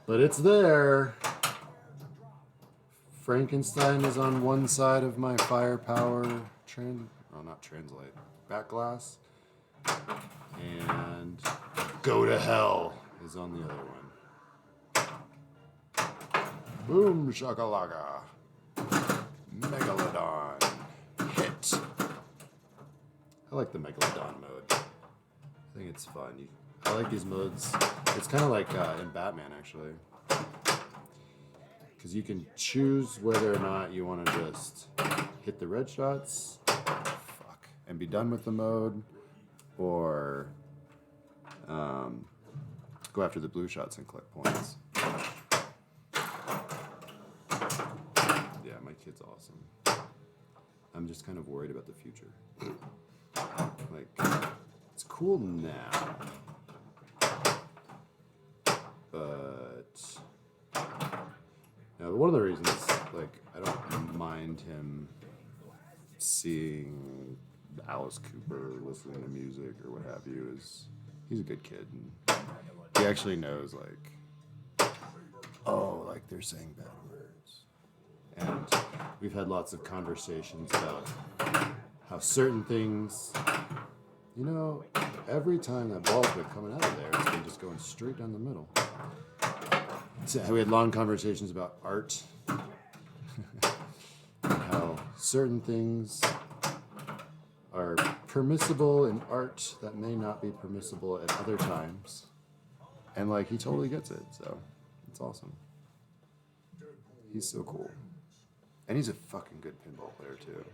But it's there. Frankenstein is on one side of my firepower not translate, back glass. And Go to Hell is on the other one. Boom shakalaka. Megalodon. Hit. I like the Megalodon mode. I think it's fun. I like these modes. It's kind of like in Batman, actually. Because you can choose whether or not you want to just hit the red shots, and be done with the mode, or go after the blue shots and collect points. Yeah, my kid's awesome. I'm just kind of worried about the future. Like, it's cool now, but one of the reasons, like, I don't mind him seeing Alice Cooper, listening to music or what have you, is he's a good kid, and he actually knows, like, oh, like, they're saying bad words. And we've had lots of conversations about how certain things, you know, every time that ball's been coming out of there, it's been just going straight down the middle. So we had long conversations about art, how certain things are permissible in art that may not be permissible at other times. And, like, he totally gets it, so it's awesome. He's so cool. And he's a fucking good pinball player, too.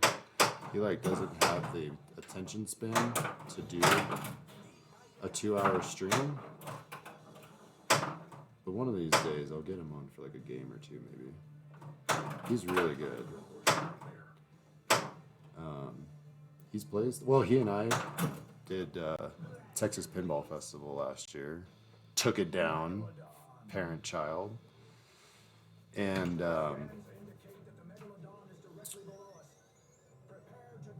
He, like, doesn't have the attention span to do a 2-hour stream. one of these days I'll get him on for like a game or two maybe. He's really good. He's placed. Well, he and I did Texas Pinball Festival last year. Took it down, parent-child, and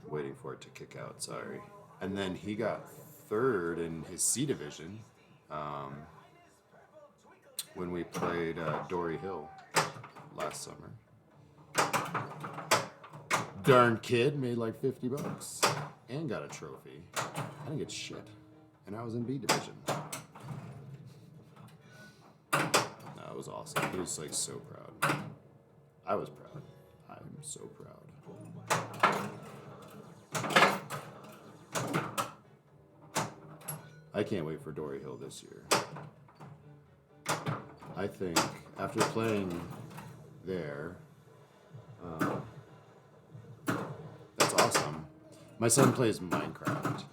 waiting for it to kick out. Sorry. And then he got third in his C division when we played Dory Hill last summer. Darn kid made like $50 and got a trophy. I didn't get shit, and I was in B division. That was awesome. He was like so proud. I was proud. I'm so proud. I can't wait for Dory Hill this year. I think after playing there, that's awesome. My son plays Minecraft.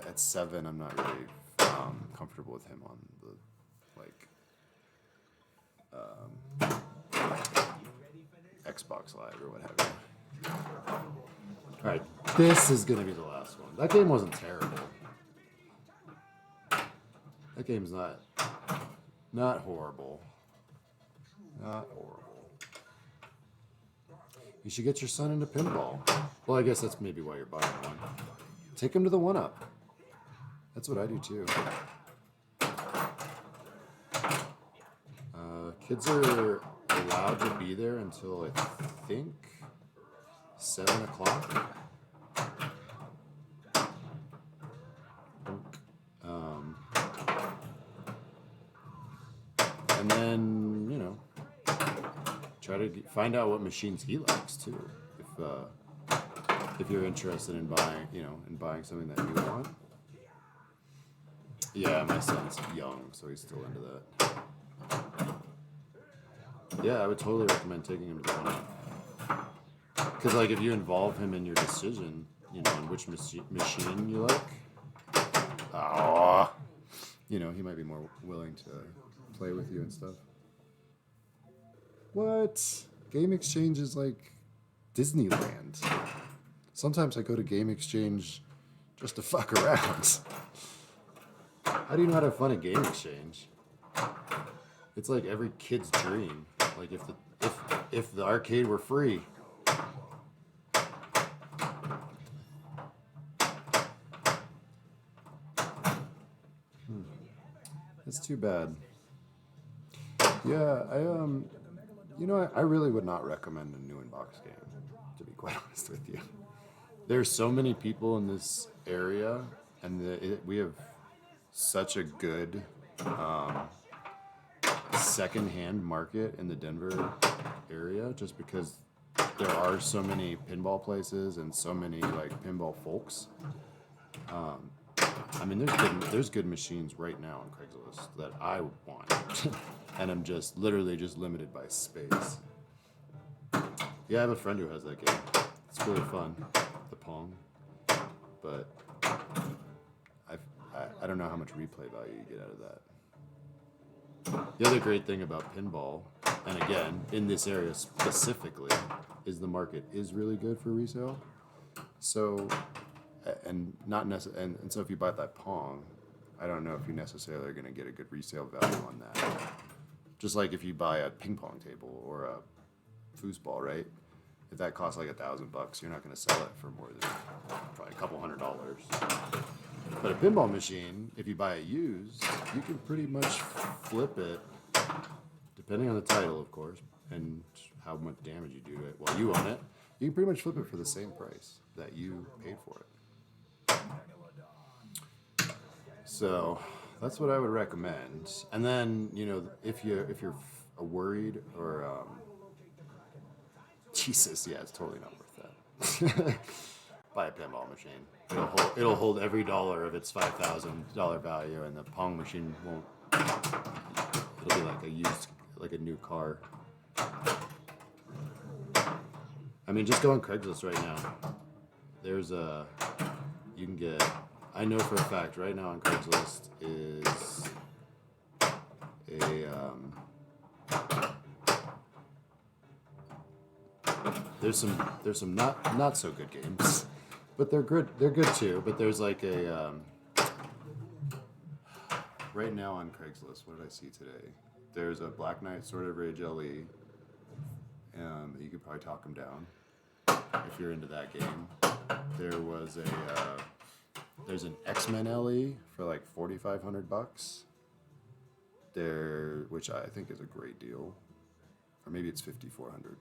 At 7, I'm not really comfortable with him on the, Xbox Live or what have you. Alright, this is going to be the last one. That game wasn't terrible. That game's not horrible. Not horrible. You should get your son into pinball. Well, I guess that's maybe why you're buying one. Take him to the 1-Up. That's what I do too. Kids are allowed to be there until I think 7 o'clock. And then, try to find out what machines he likes too. If you're interested in buying something that you want. Yeah, my son's young, so he's still into that. Yeah, I would totally recommend taking him to the 1-Up. Because, if you involve him in your decision, in which machine you like, he might be more willing to play with you and stuff. What? Game Exchange is like Disneyland. Sometimes I go to Game Exchange just to fuck around. How do you know how to have fun at Game Exchange? It's like every kid's dream. Like if the arcade were free. That's too bad. Yeah, I really would not recommend a new in-box game, to be quite honest with you. There's so many people in this area, and we have such a good second-hand market in the Denver area, just because there are so many pinball places and so many pinball folks. There's good machines right now on Craigslist that I want, and I'm literally limited by space. Yeah, I have a friend who has that game. It's really fun, the Pong, but I don't know how much replay value you get out of that. The other great thing about pinball, and again, in this area specifically, is the market is really good for resale. So, and so if you buy that Pong, I don't know if you necessarily are going to get a good resale value on that. Just like if you buy a ping pong table or a foosball, right? If that costs like $1,000, you're not going to sell it for more than probably a couple $100. But a pinball machine, if you buy it used, you can pretty much flip it, depending on the title, of course, and how much damage you do to it while you own it. You can pretty much flip it for the same price that you paid for it. So that's what I would recommend. And then, if you're worried or Jesus, yeah, it's totally not worth that. Buy a pinball machine. It'll hold every dollar of its $5,000 value, and the Pong machine won't. It'll be like a new car. Just go on Craigslist right now. You can get. I know for a fact right now on Craigslist is There's some not so good games, but they're good. They're good too. But there's like a right now on Craigslist. What did I see today? There's a Black Knight Sword of Rage LE. You could probably talk them down if you're into that game. There was there's an X-Men LE for like $4,500. Which I think is a great deal, or maybe it's $5,400,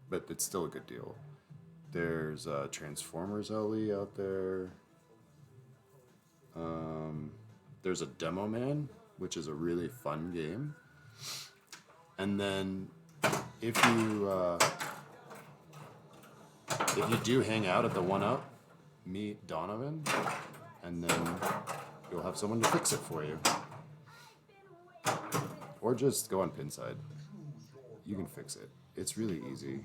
but it's still a good deal. There's Transformers LE out there. There's a Demo Man, which is a really fun game. And then if you do hang out at the 1UP, meet Donovan, and then you'll have someone to fix it for you. Or just go on Pinside. You can fix it. It's really easy.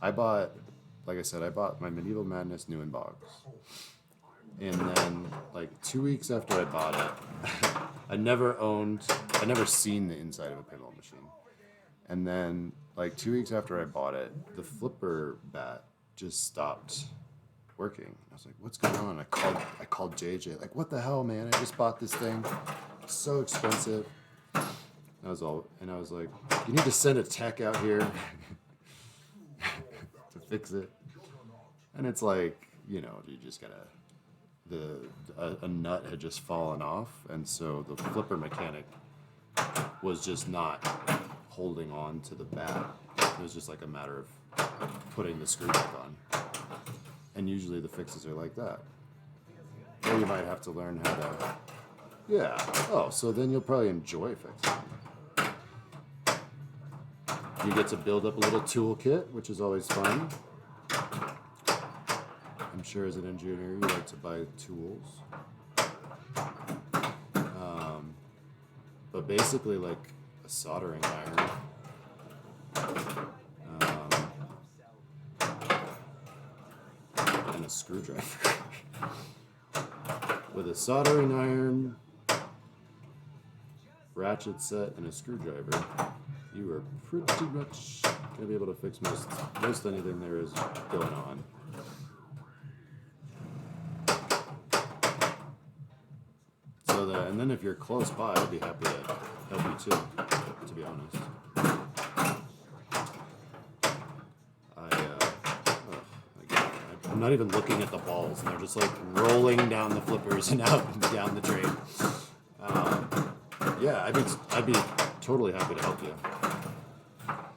Like I said, I bought my Medieval Madness new in box. And then, like 2 weeks after I bought it, I never seen the inside of a pinball machine. And then, like 2 weeks after I bought it, the flipper bat just stopped working. I was like, what's going on? I called JJ, like, what the hell, man? I just bought this thing. It's so expensive. I was like, you need to send a tech out here to fix it. And it's like, you just gotta, a nut had just fallen off, and so the flipper mechanic was just not holding on to the bat. It was just like a matter of putting the screw back on. And usually the fixes are like that. Or you might have to learn how to, yeah. Oh, so then you'll probably enjoy fixing. You get to build up a little toolkit, which is always fun. I'm sure as an engineer you like to buy tools. But basically like a soldering iron. And a screwdriver. With a soldering iron, ratchet set, and a screwdriver, you are pretty much going to be able to fix most anything there is going on. And then if you're close by, I'd be happy to help you too, to be honest. I'm not even looking at the balls, and they're just like rolling down the flippers and out and down the drain. Yeah, I'd be totally happy to help you.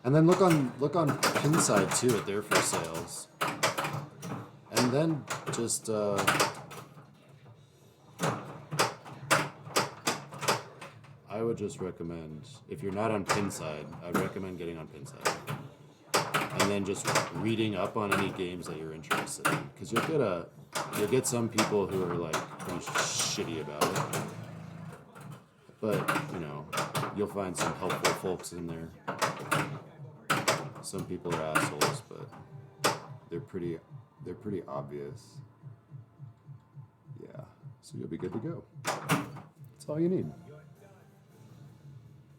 And then look on Pinside too at their for sales. And then just I would just recommend, if you're not on Pinside, I'd recommend getting on Pinside. And then just reading up on any games that you're interested in. Because you'll get some people who are like pretty shitty about it. But, you'll find some helpful folks in there. Some people are assholes, but they're pretty obvious. Yeah. So you'll be good to go. That's all you need.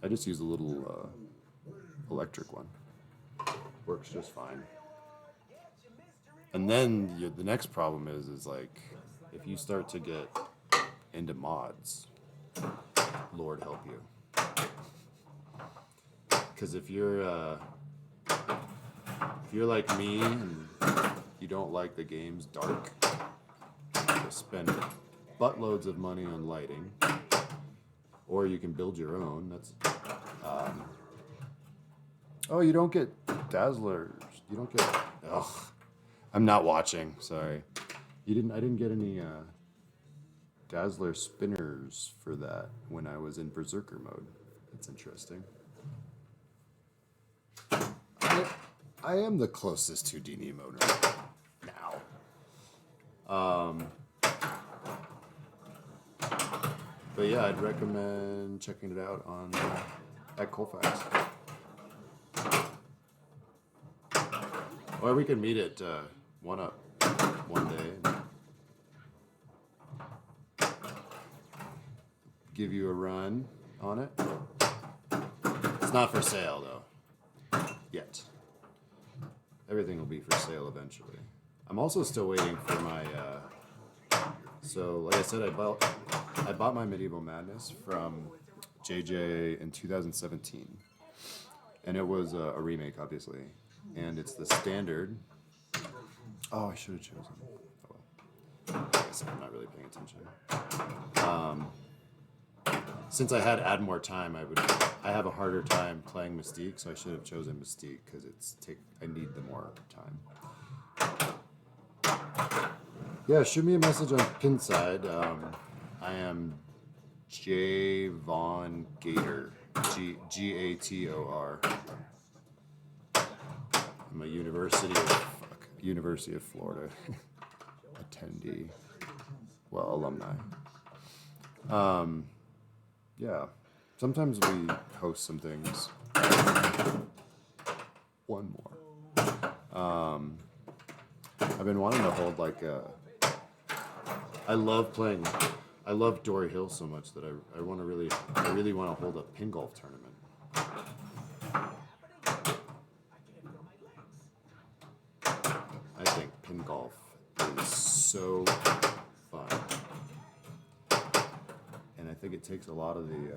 I just use a little electric one. Works just fine. And then the next problem is like, if you start to get into mods, Lord help you. Because if you're like me and you don't like the games dark, you spend buttloads of money on lighting. Or you can build your own. That's you don't get dazzlers. You don't get. I'm not watching. Sorry. I didn't get any dazzler spinners for that when I was in berserker mode. That's interesting. I am the closest to DD mode right now. But yeah, I'd recommend checking it out at Colfax. Or we can meet at 1UP one day. Give you a run on it. It's not for sale though, yet. everything will be for sale eventually. I'm also still waiting for my. So, like I said, I bought my Medieval Madness from JJ in 2017, and it was a remake, obviously, and it's the standard. Oh, I should have chosen. Oh well. I guess I'm not really paying attention. Since I had add more time, I have a harder time playing Mystique, so I should have chosen Mystique because I need the more time. Yeah, shoot me a message on Pinside. I am J Von Gator, Gator. I'm a University of Florida attendee, well, alumni. Yeah, sometimes we host some things. One more. I've been wanting to hold like a. I love Dory Hill so much that I really want to hold a pin golf tournament. I think pin golf is so fun. And I think it takes a lot of the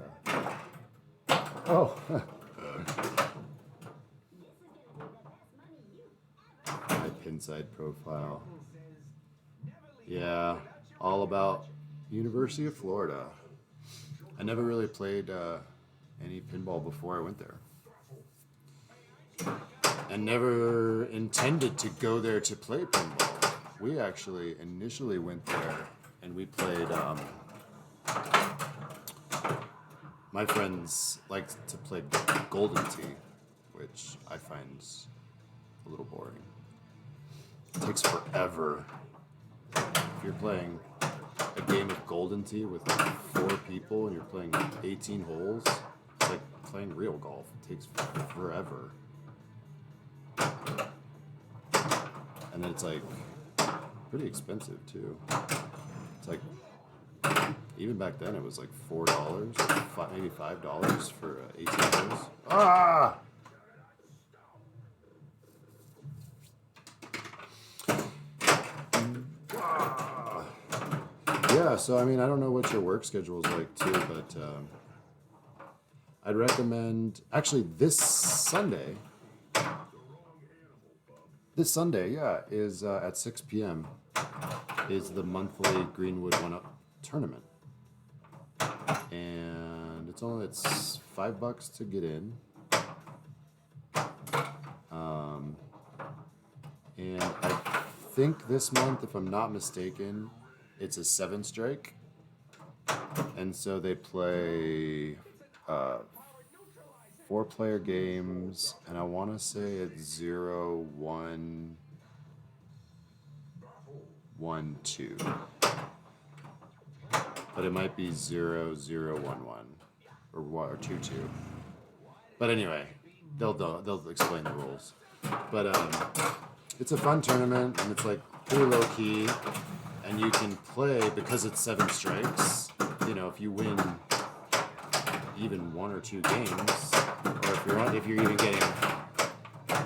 my Pinside profile. Yeah, all about University of Florida. I never really played any pinball before I went there. And never intended to go there to play pinball. We actually initially went there and we played, my friends liked to play Golden Tee, which I find a little boring. It takes forever. If you're playing a game of Golden Tee with like 4 people and you're playing 18 holes, it's like playing real golf. It takes forever. And then it's like pretty expensive too. It's like, even back then it was like $4, maybe $5 for 18 holes. Ah! Yeah, so I mean, I don't know what your work schedule is like too, but I'd recommend actually this Sunday, yeah, is at 6 p.m. is the monthly Greenwood One Up tournament, and it's $5 to get in, and I think this month, if I'm not mistaken, it's a 7-strike, and so they play 4-player games, and I want to say it's 0, 1, 1, 2. But it might be 0, 0, 1, 1, or 2, 2. But anyway, they'll explain the rules. But it's a fun tournament, and it's like pretty low key, and you can play because it's 7 strikes. You know, if you win even 1 or 2 games, or if you're even getting,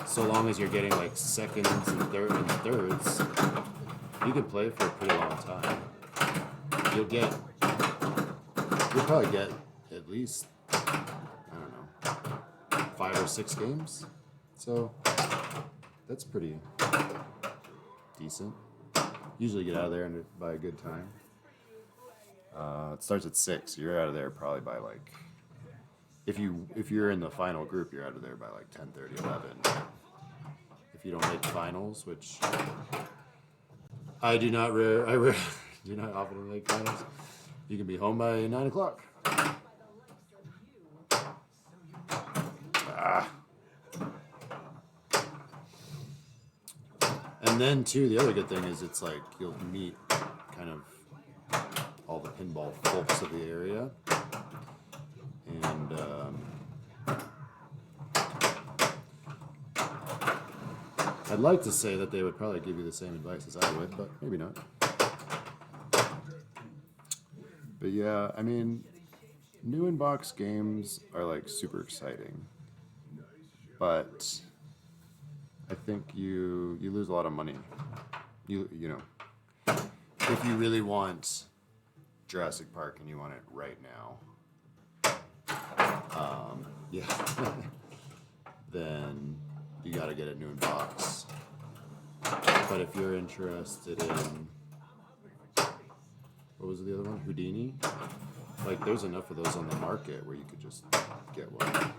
so long as you're getting like seconds and thirds, you can play for a pretty long time. You'll probably get at least, I don't know, 5 or 6 games. So that's pretty decent. Usually get out of there by a good time. It starts at 6. You're out of there probably by like, if you're in the final group, you're out of there by like 10:30, 11. If you don't make finals, which I do not, do not often make finals, you can be home by 9 o'clock. And then too, the other good thing is it's like you'll meet kind of all the pinball folks of the area, and I'd like to say that they would probably give you the same advice as I would, but maybe not. But yeah, I mean, new in-box games are like super exciting, but I think you lose a lot of money. You know, if you really want Jurassic Park and you want it right now, yeah, then you got to get it new in box. But if you're interested in, what was the other one? Houdini? Like, there's enough of those on the market where you could just get one.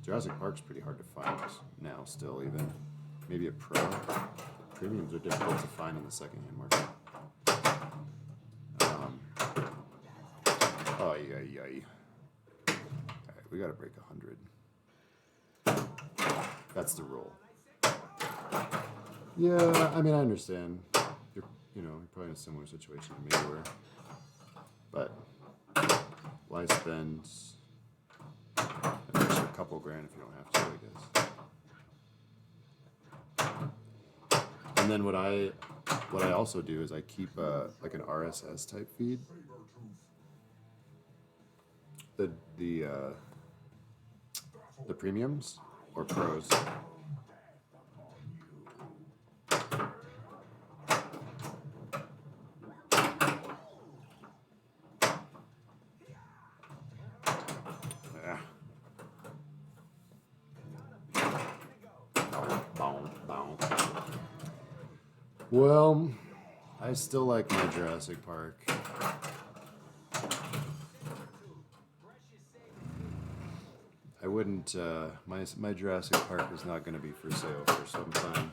Jurassic Park's pretty hard to find now, still, even. Maybe a pro. Premiums are difficult to find in the secondhand market. Alright, we gotta break 100. That's the rule. Yeah, I mean, I understand. You're probably in a similar situation to me where, but why spend an extra couple grand if you don't have to, I guess. And then what I also do is I keep like an RSS type feed. The premiums or pros. Yeah. Well, I still like my Jurassic Park. I wouldn't, my Jurassic Park is not going to be for sale for some time,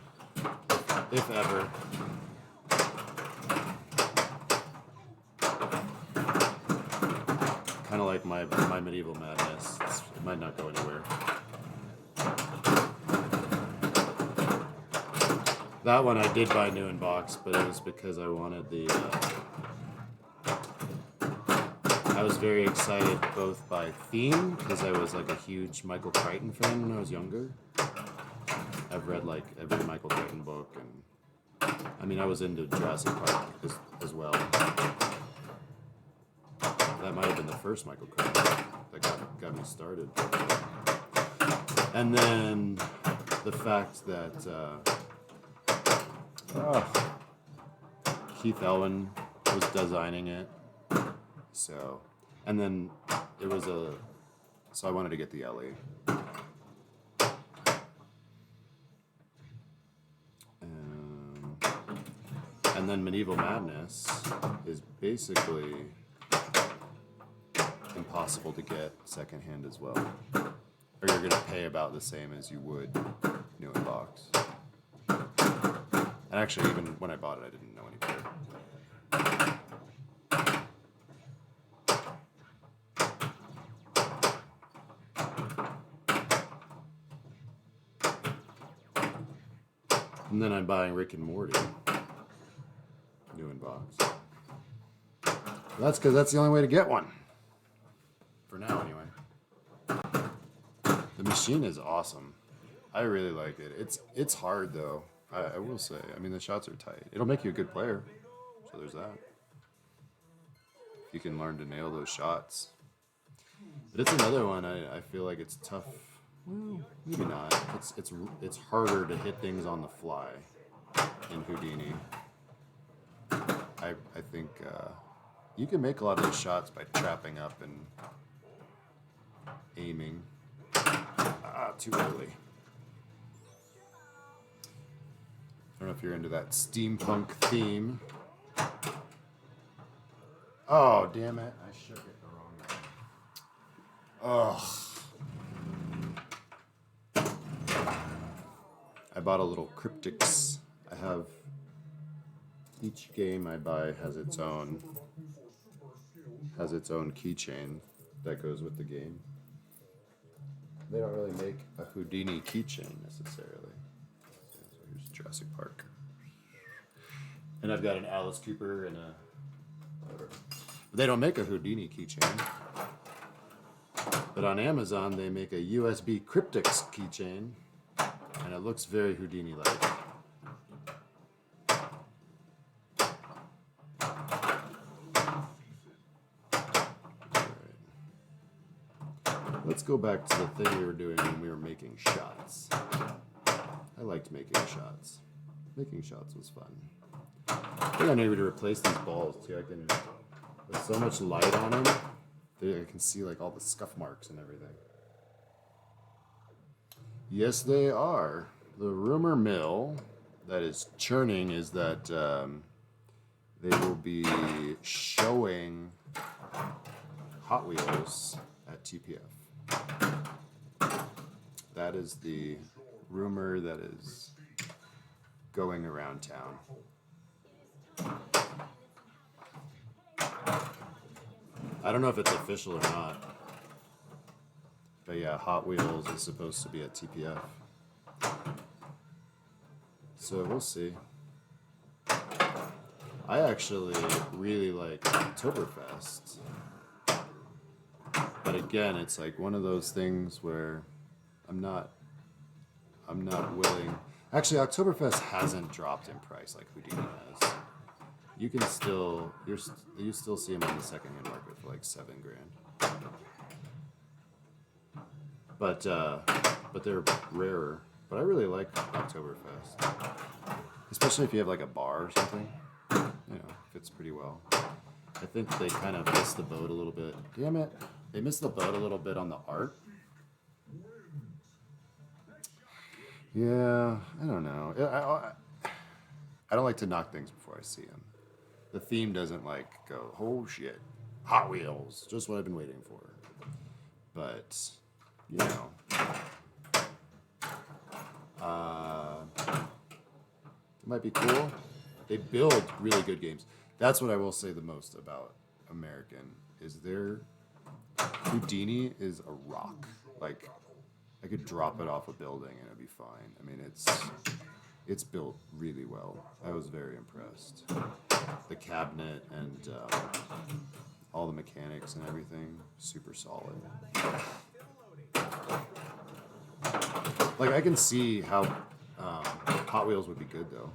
if ever. Kind of like my Medieval Madness. It might not go anywhere. That one I did buy new in box, but it was because I wanted the, I was very excited both by theme, because I was like a huge Michael Crichton fan when I was younger. I've read like every Michael Crichton book, and I mean I was into Jurassic Park as well. That might have been the first Michael Crichton that got me started. And then the fact that Keith Elwin was designing it, so. And then it was so I wanted to get the Ellie. And then Medieval Madness is basically impossible to get secondhand as well. Or you're going to pay about the same as you would new in box. And actually, even when I bought it, I didn't know any better. And then I'm buying Rick and Morty, new in box. That's because that's the only way to get one. For now, anyway. The machine is awesome. I really like it. It's hard, though. I will say. I mean, the shots are tight. It'll make you a good player. So there's that. You can learn to nail those shots. But it's another one. I feel like it's tough. Well, maybe not. It's harder to hit things on the fly in Houdini. I think you can make a lot of those shots by trapping up and aiming. Too early. I don't know if you're into that steampunk theme. Oh, damn it. I shook it the wrong way. Ugh. I bought a little cryptics. I have each game I buy has its own keychain that goes with the game. They don't really make a Houdini keychain necessarily. So here's Jurassic Park. And I've got an Alice Cooper and a whatever. But they don't make a Houdini keychain. But on Amazon they make a USB cryptics keychain. And it looks very Houdini-like. Let's go back to the thing we were doing when we were making shots. I liked making shots. Making shots was fun. I think I need to replace these balls too. I can, with so much light on them, I can see like all the scuff marks and everything. Yes, they are. The rumor mill that is churning is that they will be showing Hot Wheels at TPF. That is the rumor that is going around town. I don't know if it's official or not. But yeah, Hot Wheels is supposed to be at TPF. So we'll see. I actually really like Oktoberfest. But again, it's like one of those things where I'm not willing. Actually, Oktoberfest hasn't dropped in price like Houdini has. You can still you still see them on the secondhand market for like $7,000. But they're rarer. But I really like Oktoberfest, especially if you have like a bar or something. You know, fits pretty well. I think they kind of missed the boat a little bit. Damn it, they missed the boat a little bit on the art. Yeah, I don't know. I don't like to knock things before I see them. The theme doesn't like go, oh shit, Hot Wheels, just what I've been waiting for. But you know, it might be cool. They build really good games. That's what I will say the most about American is their Houdini is a rock. Like I could drop it off a building and it'd be fine. I mean, it's built really well. I was very impressed. The cabinet and all the mechanics and everything, super solid. Like I can see how Hot Wheels would be good though,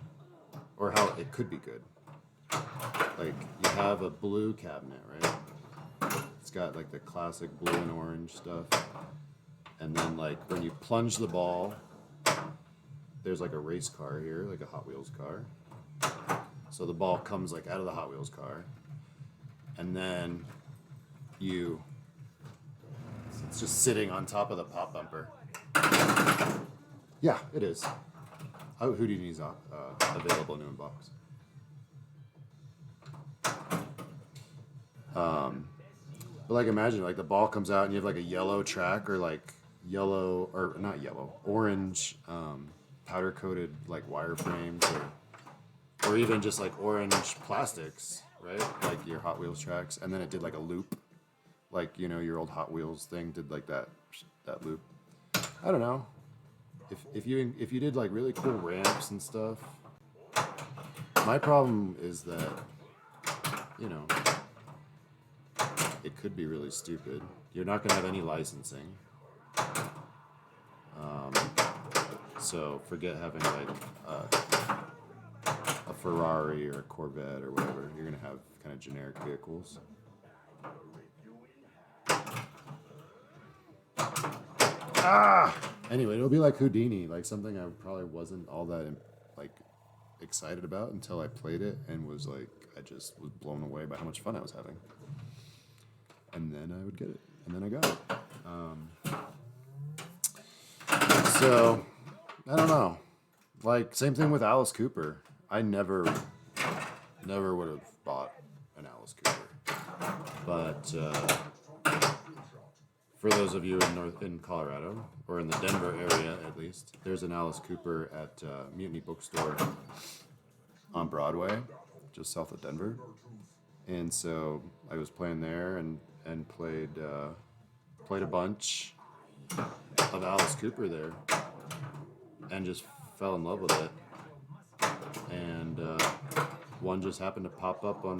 or how it could be good. Like you have a blue cabinet, right? It's got like the classic blue and orange stuff, and then like when you plunge the ball, there's like a race car here, like a Hot Wheels car. So the ball comes like out of the Hot Wheels car, and then it's just sitting on top of the pop bumper. Yeah, it is. Houdini's available new in box. But like imagine like the ball comes out and you have like a yellow track or like yellow or not yellow, orange powder coated like wireframes or even just like orange plastics, right? Like your Hot Wheels tracks, and then it did like a loop, like you know your old Hot Wheels thing did like that loop. I don't know. If you did like really cool ramps and stuff. My problem is that, you know, it could be really stupid. You're not gonna have any licensing. So forget having like a Ferrari or a Corvette or whatever. You're gonna have kind of generic vehicles. Anyway, it'll be like Houdini, like something I probably wasn't all that like excited about until I played it and was like, I just was blown away by how much fun I was having. And then I would get it, and then I got it. So I don't know. Like same thing with Alice Cooper. I never would have bought an Alice Cooper, but. For those of you in Colorado, or in the Denver area at least, there's an Alice Cooper at Mutiny Bookstore on Broadway, just south of Denver. And so I was playing there and played a bunch of Alice Cooper there, and just fell in love with it. And one just happened to pop up on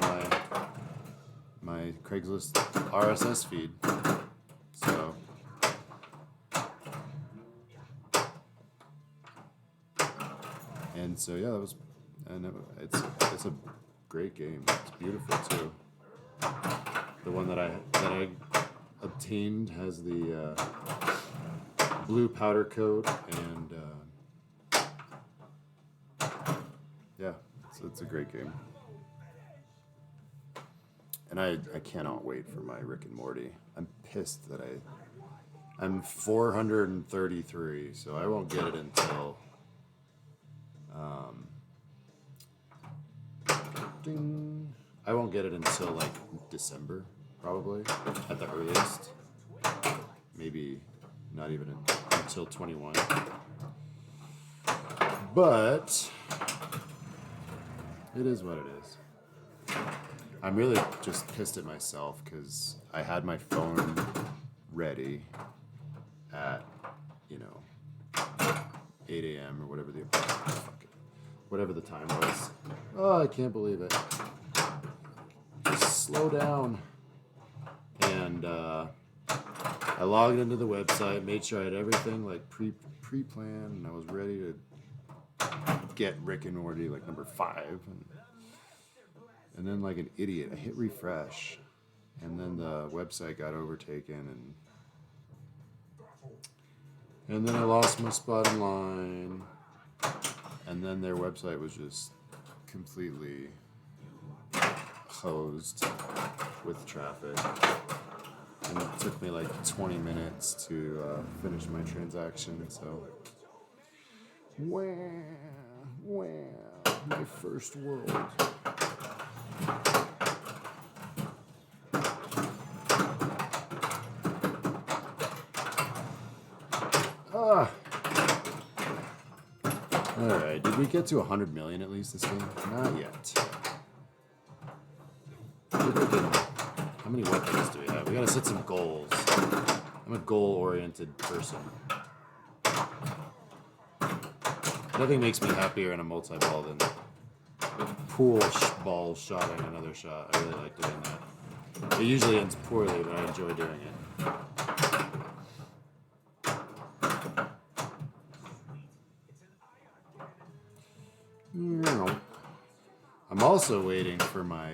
my Craigslist RSS feed. So, and so yeah, it's a great game. It's beautiful too. The one that I obtained has the blue powder coat and Yeah, it's a great game. And I cannot wait for my Rick and Morty. I'm pissed that I'm 433, so I won't get it until ding. I won't get it until like December, probably at the earliest. Maybe not even until 21. But it is what it is. I'm really just pissed at myself because I had my phone ready at, 8 a.m. or whatever whatever the time was. Oh, I can't believe it. Just slow down. And I logged into the website, made sure I had everything like pre-planned, and I was ready to get Rick and Morty like number 5. And then, like an idiot, I hit refresh, and then the website got overtaken, and then I lost my spot in line, and then their website was just completely hosed with traffic, and it took me like 20 minutes to finish my transaction. So, my first world. Alright, did we get to 100 million at least this game? Not yet. How many weapons do we have? We gotta set some goals. I'm a goal-oriented person. Nothing makes me happier in a multi-ball than pool ball shotting another shot. I really like doing that. It usually ends poorly, but I enjoy doing it. I'm also waiting for my.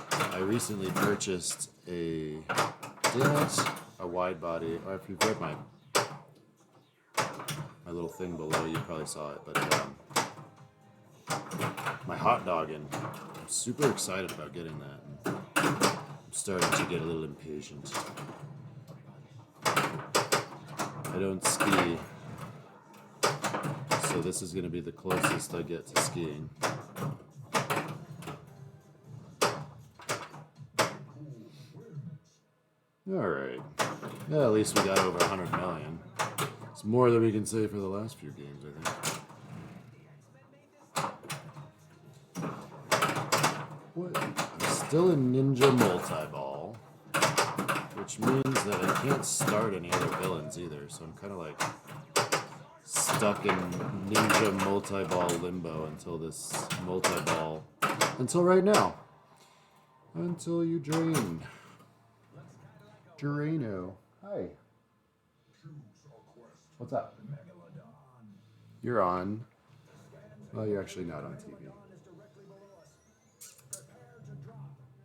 I recently purchased a wide body. Or if you've read my little thing below, you probably saw it. But my hot dog, and I'm super excited about getting that. I'm starting to get a little impatient. I don't ski. So this is going to be the closest I get to skiing. Alright. Yeah, at least we got over 100 million. It's more than we can say for the last few games, I think. What? I'm still in Ninja Multi-Ball, which means that I can't start any other villains either, so I'm kind of like stuck in Ninja Multi-Ball limbo until right now. Until you drain. Drano. Hi. What's up? You're on. Well, you're actually not on TV.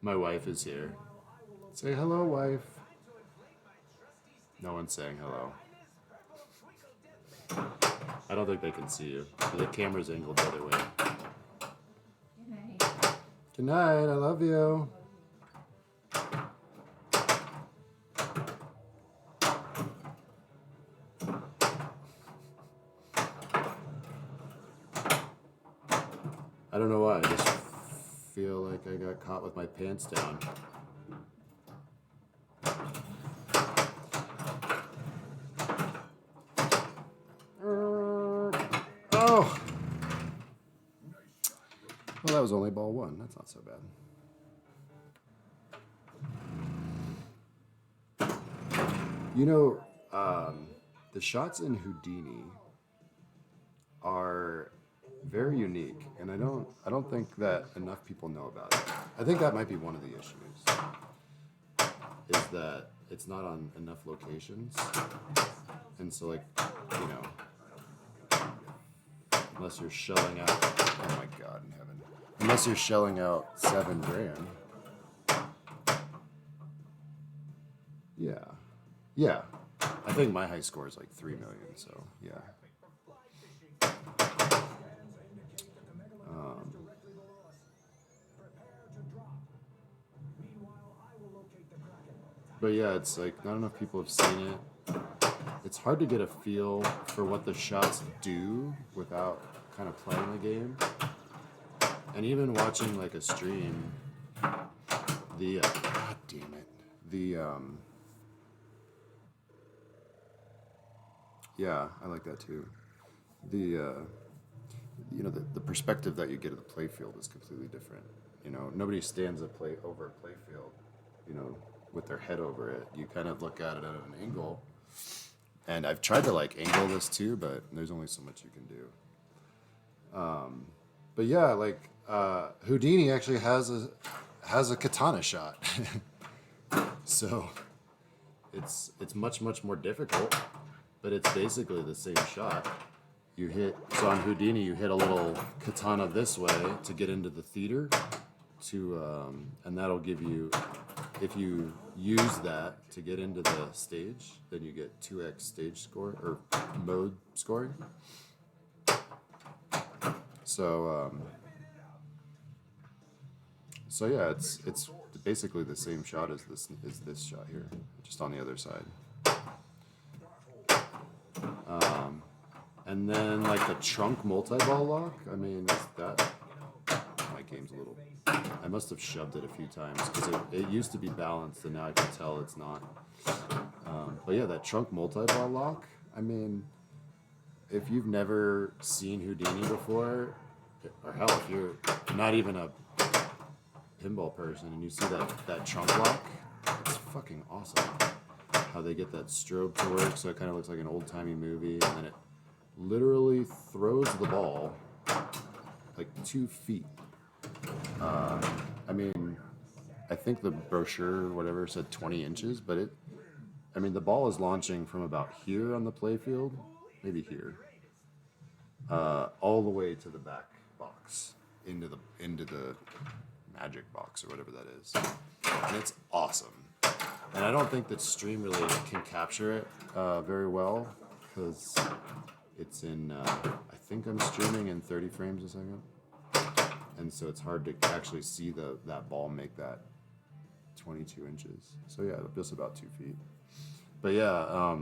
My wife is here. Say hello, wife. No one's saying hello. I don't think they can see you. The camera's angled the other way. Good night. Good night. I love you. I don't know why. I just feel like I got caught with my pants down. Oh! Well, that was only ball 1. That's not so bad. You know, the shots in Houdini are very unique, and I don't think that enough people know about it. I think that might be one of the issues, is that it's not on enough locations, and so unless you're shelling out, oh my God in heaven, unless you're shelling out $7,000. Yeah. I think my high score is like 3 million, so yeah. But yeah, it's like not enough people have seen it. It's hard to get a feel for what the shots do without kind of playing the game. And even watching like a stream, God damn it, yeah, I like that too. The perspective that you get of the play field is completely different. Nobody stands over a play field, with their head over it. You kind of look at it at an angle. And I've tried to like angle this too, but there's only so much you can do. But yeah, like Houdini actually has a katana shot, so it's much more difficult, but it's basically the same shot. On Houdini you hit a little katana this way to get into the theater, and that'll give you, if you use that to get into the stage, then you get 2x stage score or mode scoring. So yeah, it's basically the same shot as this shot here, just on the other side. And then like the trunk multi-ball lock. I mean, my game's a little. I must have shoved it a few times because it used to be balanced and now I can tell it's not. But yeah, that trunk multi-ball lock. I mean, if you've never seen Houdini before, or hell, if you're not even a pinball person and you see that trunk lock, it's fucking awesome. How they get that strobe to work so it kind of looks like an old-timey movie, and then it literally throws the ball like 2 feet. I mean, I think the brochure or whatever said 20 inches, but the ball is launching from about here on the playfield, maybe here, all the way to the back box, into the magic box or whatever that is. And it's awesome. And I don't think that stream really can capture it very well, because it's in, I think I'm streaming in 30 frames a second. And so it's hard to actually see that ball make that 22 inches. So yeah, just about 2 feet. But yeah,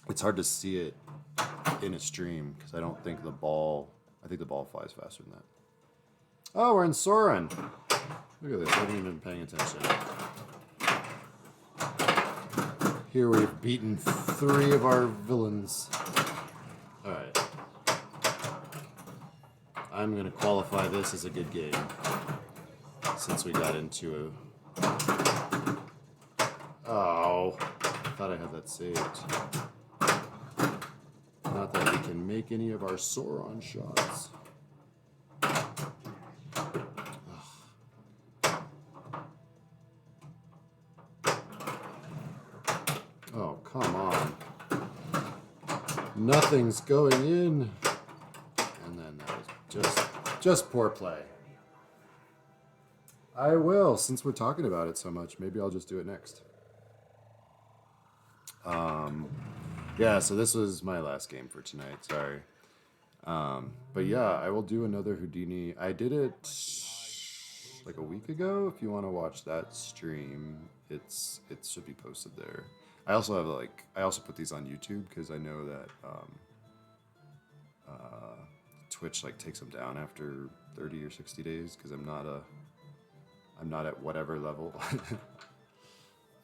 it's hard to see it in a stream because I think the ball flies faster than that. Oh, we're in Soren. Look at this, I haven't even been paying attention. Here we've beaten 3 of our villains. Alright. I'm going to qualify this as a good game, since we got into Oh, I thought I had that saved. Not that we can make any of our Sauron shots. Oh, come on. Nothing's going in. And then that was just poor play. I will, since we're talking about it so much, maybe I'll just do it next. Yeah, so this was my last game for tonight, sorry. But yeah, I will do another Houdini. I did it like a week ago. If you want to watch that stream, it should be posted there. I also put these on YouTube because I know that Twitch takes them down after 30 or 60 days because I'm not at whatever level.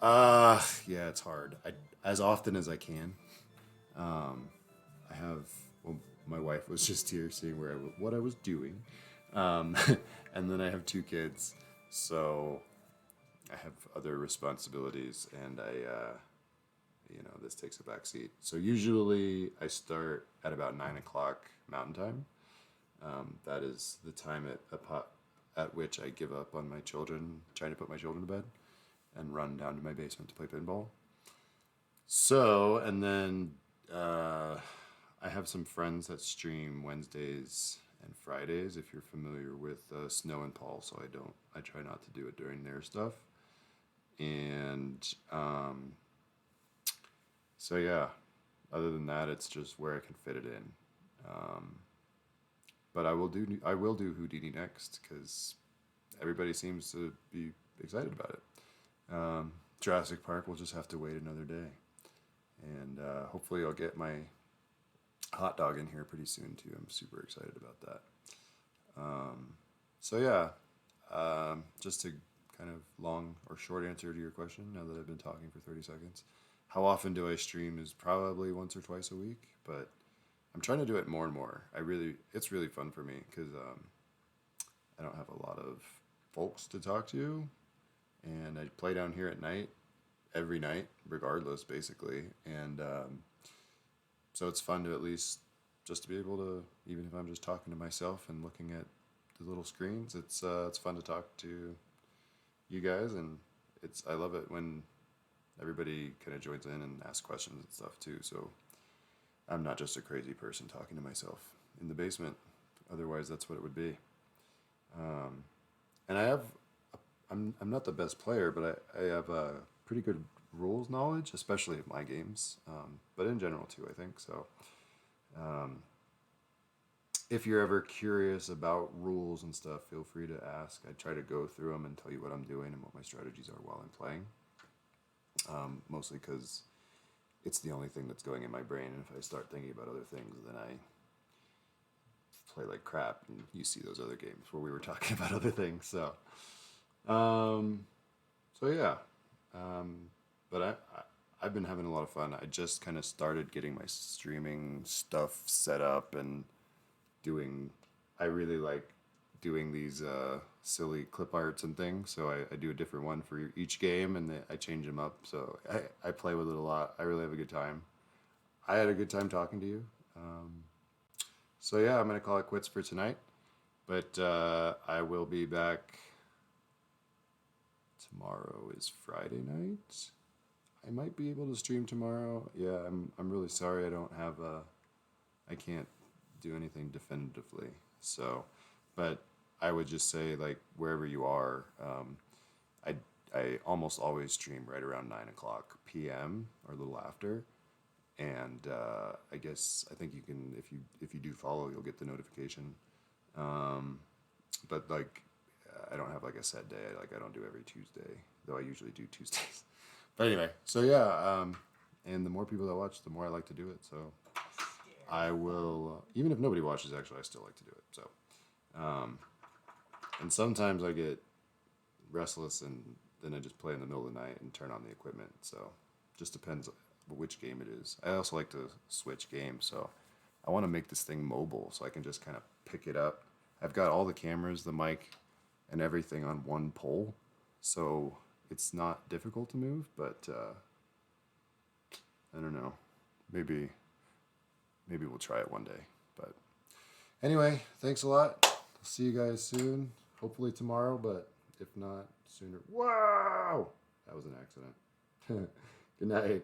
Yeah, it's hard. As often as I can. My wife was just here seeing what I was doing. And then I have 2 kids, so I have other responsibilities, and this takes a back seat. So usually I start at about 9 o'clock Mountain Time. That is the time at which I give up on my children, trying to put my children to bed, and run down to my basement to play pinball. So, and then I have some friends that stream Wednesdays and Fridays, if you're familiar with Snow and Paul, so I try not to do it during their stuff. And so yeah, other than that, it's just where I can fit it in. But I will do Houdini next because everybody seems to be excited about it. Jurassic Park will just have to wait another day. And hopefully I'll get my hot dog in here pretty soon too. I'm super excited about that. So yeah, just to kind of long or short answer to your question, now that I've been talking for 30 seconds, how often do I stream is probably once or twice a week, but I'm trying to do it more and more. It's really fun for me because I don't have a lot of folks to talk to, and I play down here at night, every night, regardless, basically, and so it's fun to at least just to be able to, even if I'm just talking to myself and looking at the little screens, it's fun to talk to you guys, and I love it when everybody kind of joins in and asks questions and stuff too. So I'm not just a crazy person talking to myself in the basement. Otherwise, that's what it would be. And I'm not the best player, but I have a pretty good rules knowledge, especially of my games, but in general too, I think. So if you're ever curious about rules and stuff, feel free to ask. I try to go through them and tell you what I'm doing and what my strategies are while I'm playing. Mostly because it's the only thing that's going in my brain, and if I start thinking about other things, then I play like crap, and you see those other games where we were talking about other things. So yeah. But I've been having a lot of fun. I just kind of started getting my streaming stuff set up and I really like doing these silly clip arts and things. So I do a different one for each game, and I change them up. So I play with it a lot. I really have a good time. I had a good time talking to you. So yeah, I'm going to call it quits for tonight. But I will be back. Tomorrow is Friday night. I might be able to stream tomorrow. Yeah, I'm really sorry I can't do anything definitively. So, but I would just say, like, wherever you are, I almost always stream right around 9:00 p.m. or a little after. And I think you can, if you do follow, you'll get the notification. But like, I don't have like a set day. Like, I don't do every Tuesday, though I usually do Tuesdays. But anyway, so yeah, and the more people that watch, the more I like to do it. So I will, even if nobody watches, actually, I still like to do it. So, and sometimes I get restless, and then I just play in the middle of the night and turn on the equipment. So just depends which game it is. I also like to switch games, so I want to make this thing mobile so I can just kind of pick it up. I've got all the cameras, the mic, and everything on one pole, so it's not difficult to move, but I don't know. Maybe we'll try it one day. But anyway, thanks a lot. I'll see you guys soon. Hopefully tomorrow, but if not, sooner. Wow! That was an accident. Good night.